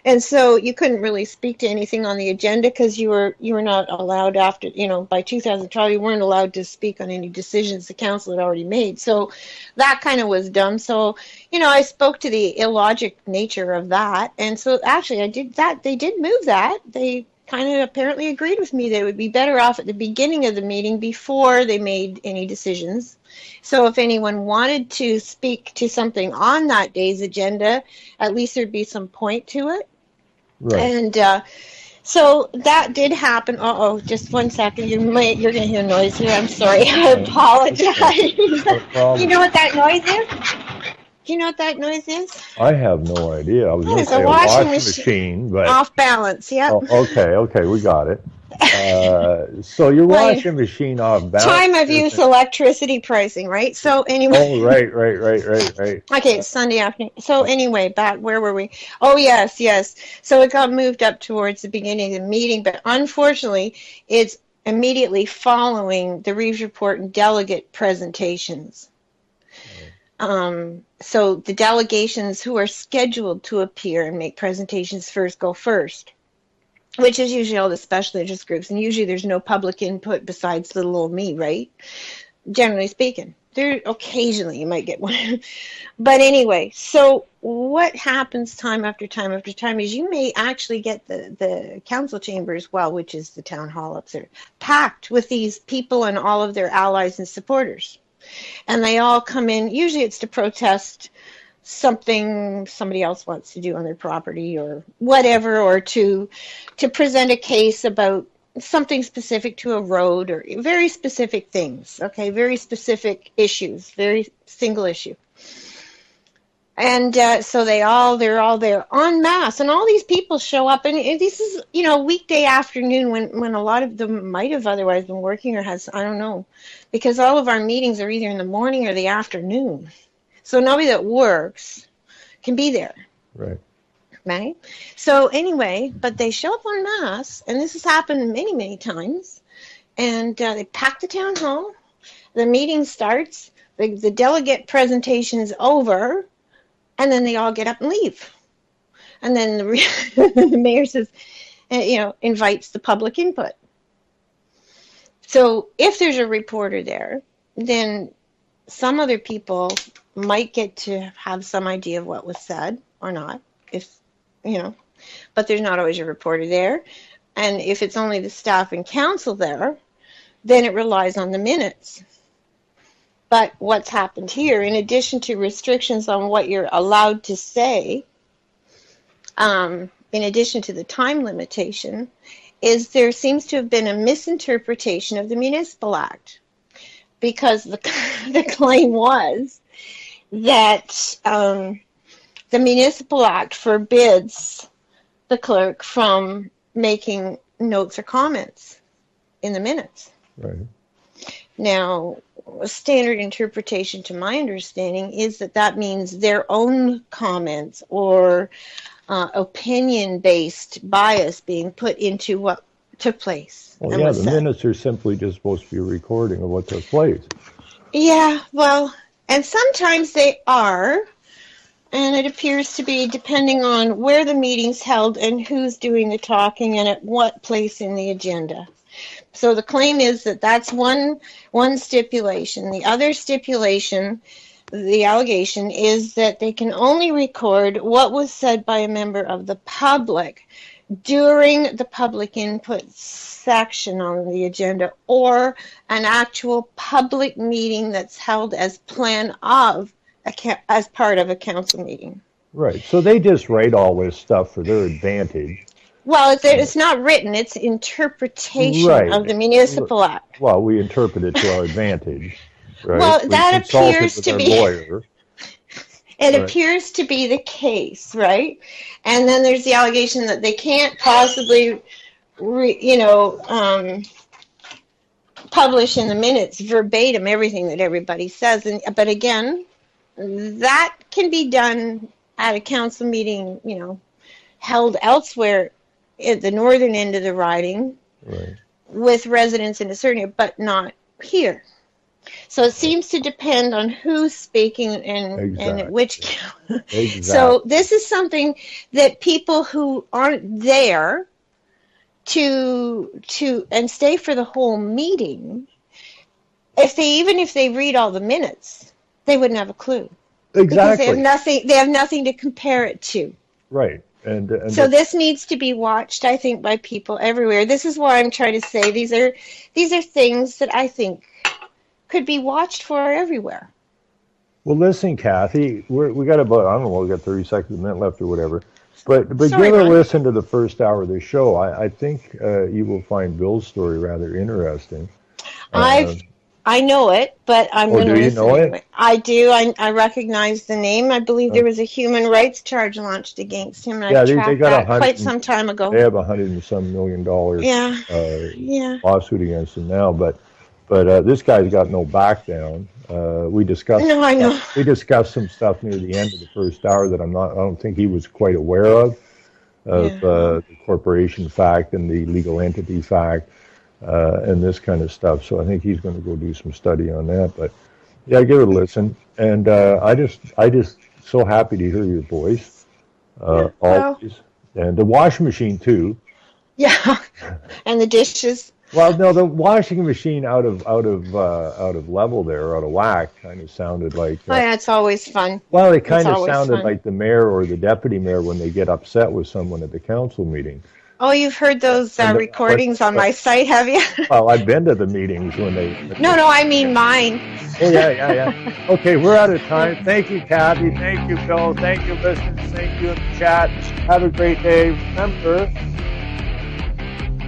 And so you couldn't really speak to anything on the agenda because you were not allowed after, by 2012, you weren't allowed to speak on any decisions the council had already made. So that kind of was done. So, I spoke to the illogic nature of that. And so actually I did that. They did move that. They kind of apparently agreed with me that it would be better off at the beginning of the meeting before they made any decisions. So if anyone wanted to speak to something on that day's agenda, at least there'd be some point to it. Right. And so that did happen. Just 1 second. You're going to hear noise here. I'm sorry. I apologize. You know what that noise is? Do you know what that noise is? I have no idea. I was going to say a washing machine, but off balance. Yep. Oh, okay, we got it. So your washing machine off balance. Time of use electricity pricing, right? So anyway. Oh, right. Okay, it's Sunday afternoon. So anyway, back, where were we? Oh, yes. So it got moved up towards the beginning of the meeting, but unfortunately, it's immediately following the Reeves report and delegate presentations. So the delegations who are scheduled to appear and make presentations go first, which is usually all the special interest groups. And usually there's no public input besides little old me, right? Generally speaking. There occasionally you might get one. But anyway, so what happens time after time after time is you may actually get the council chambers, which is the town hall up there, packed with these people and all of their allies and supporters. And they all come in, usually it's to protest something somebody else wants to do on their property or whatever, or to present a case about something specific to a road or very specific things, okay, very specific issues, very single issue. And so they're all there en masse, and all these people show up, and this is, weekday afternoon when a lot of them might have otherwise been working or I don't know, because all of our meetings are either in the morning or the afternoon. So nobody that works can be there. Right. Right? So anyway, but they show up en masse, and this has happened many, many times, and they pack the town hall, the meeting starts, the delegate presentation is over, and then they all get up and leave. And then the mayor says, invites the public input. So if there's a reporter there, then some other people might get to have some idea of what was said or not, but there's not always a reporter there. And if it's only the staff and council there, then it relies on the minutes. But what's happened here, in addition to restrictions on what you're allowed to say, in addition to the time limitation, is there seems to have been a misinterpretation of the Municipal Act. Because the claim was that the Municipal Act forbids the clerk from making notes or comments in the minutes. Right. Now, a standard interpretation, to my understanding, is that means their own comments or opinion-based bias being put into what took place. Well, yeah, the minutes are simply just supposed to be a recording of what took place. Yeah, well, and sometimes they are, and it appears to be depending on where the meeting's held and who's doing the talking and at what place in the agenda. So the claim is that that's one stipulation. The other stipulation, the allegation, is that they can only record what was said by a member of the public during the public input section on the agenda, or an actual public meeting that's held as part of a council meeting. Right. So they just write all this stuff for their advantage. Well, it's not written, it's interpretation of the Municipal Act. Well, we interpret it to our advantage, right? Well, that appears to be... lawyer. It appears to be the case, right? And then there's the allegation that they can't possibly, publish in the minutes verbatim everything that everybody says. But again, that can be done at a council meeting, held elsewhere at the northern end of the riding, right, with residents in a certain area, but not here. So it seems to depend on who's speaking and at which count. Exactly. So this is something that people who aren't there to and stay for the whole meeting, even if they read all the minutes, they wouldn't have a clue. Exactly. Because they have nothing to compare it to. Right. And so this needs to be watched, I think, by people everywhere. This is why I'm trying to say these are things that I think could be watched for everywhere. Well, listen, Kathy, we got about, I don't know, we got 30 seconds, a minute left or whatever. But Sorry, give a Ron. listen to the first hour of the show. I think you will find Bill's story rather interesting. I know it, but I'm going to listen. Do you know it? I do. I recognize the name. I believe there was a human rights charge launched against him, and I tracked that quite some time ago. They have $100 and some million lawsuit against him now, but this guy's got no back down. We discussed. No, I know. We discussed some stuff near the end of the first hour that I don't think he was quite aware of the corporation fact and the legal entity fact. And this kind of stuff. So I think he's going to go do some study on that. But yeah, give it a listen. And I just so happy to hear your voice always. And the washing machine too. Yeah, and the dishes. Well, no, the washing machine out of level there, out of whack, kind of sounded like. Oh, yeah, it's always fun. Well, it kind of sounded like the mayor or the deputy mayor when they get upset with someone at the council meeting. Oh, you've heard those recordings on my site, have you? Well, I've been to the meetings when they. No, I mean mine. Oh, yeah. Okay, we're out of time. Thank you, Kathy. Thank you, Bill. Thank you, listeners. Thank you in the chat. Have a great day. Remember,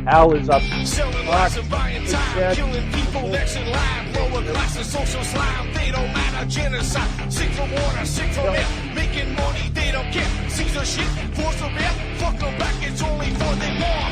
Al is up. Selling lies and buying time, killing people next in line. Lower class and social slime, they don't matter. Genocide, sick from water, sick from air. Making money, they don't care. Caesar shit, force of air. Fuck them back, it's only for they want.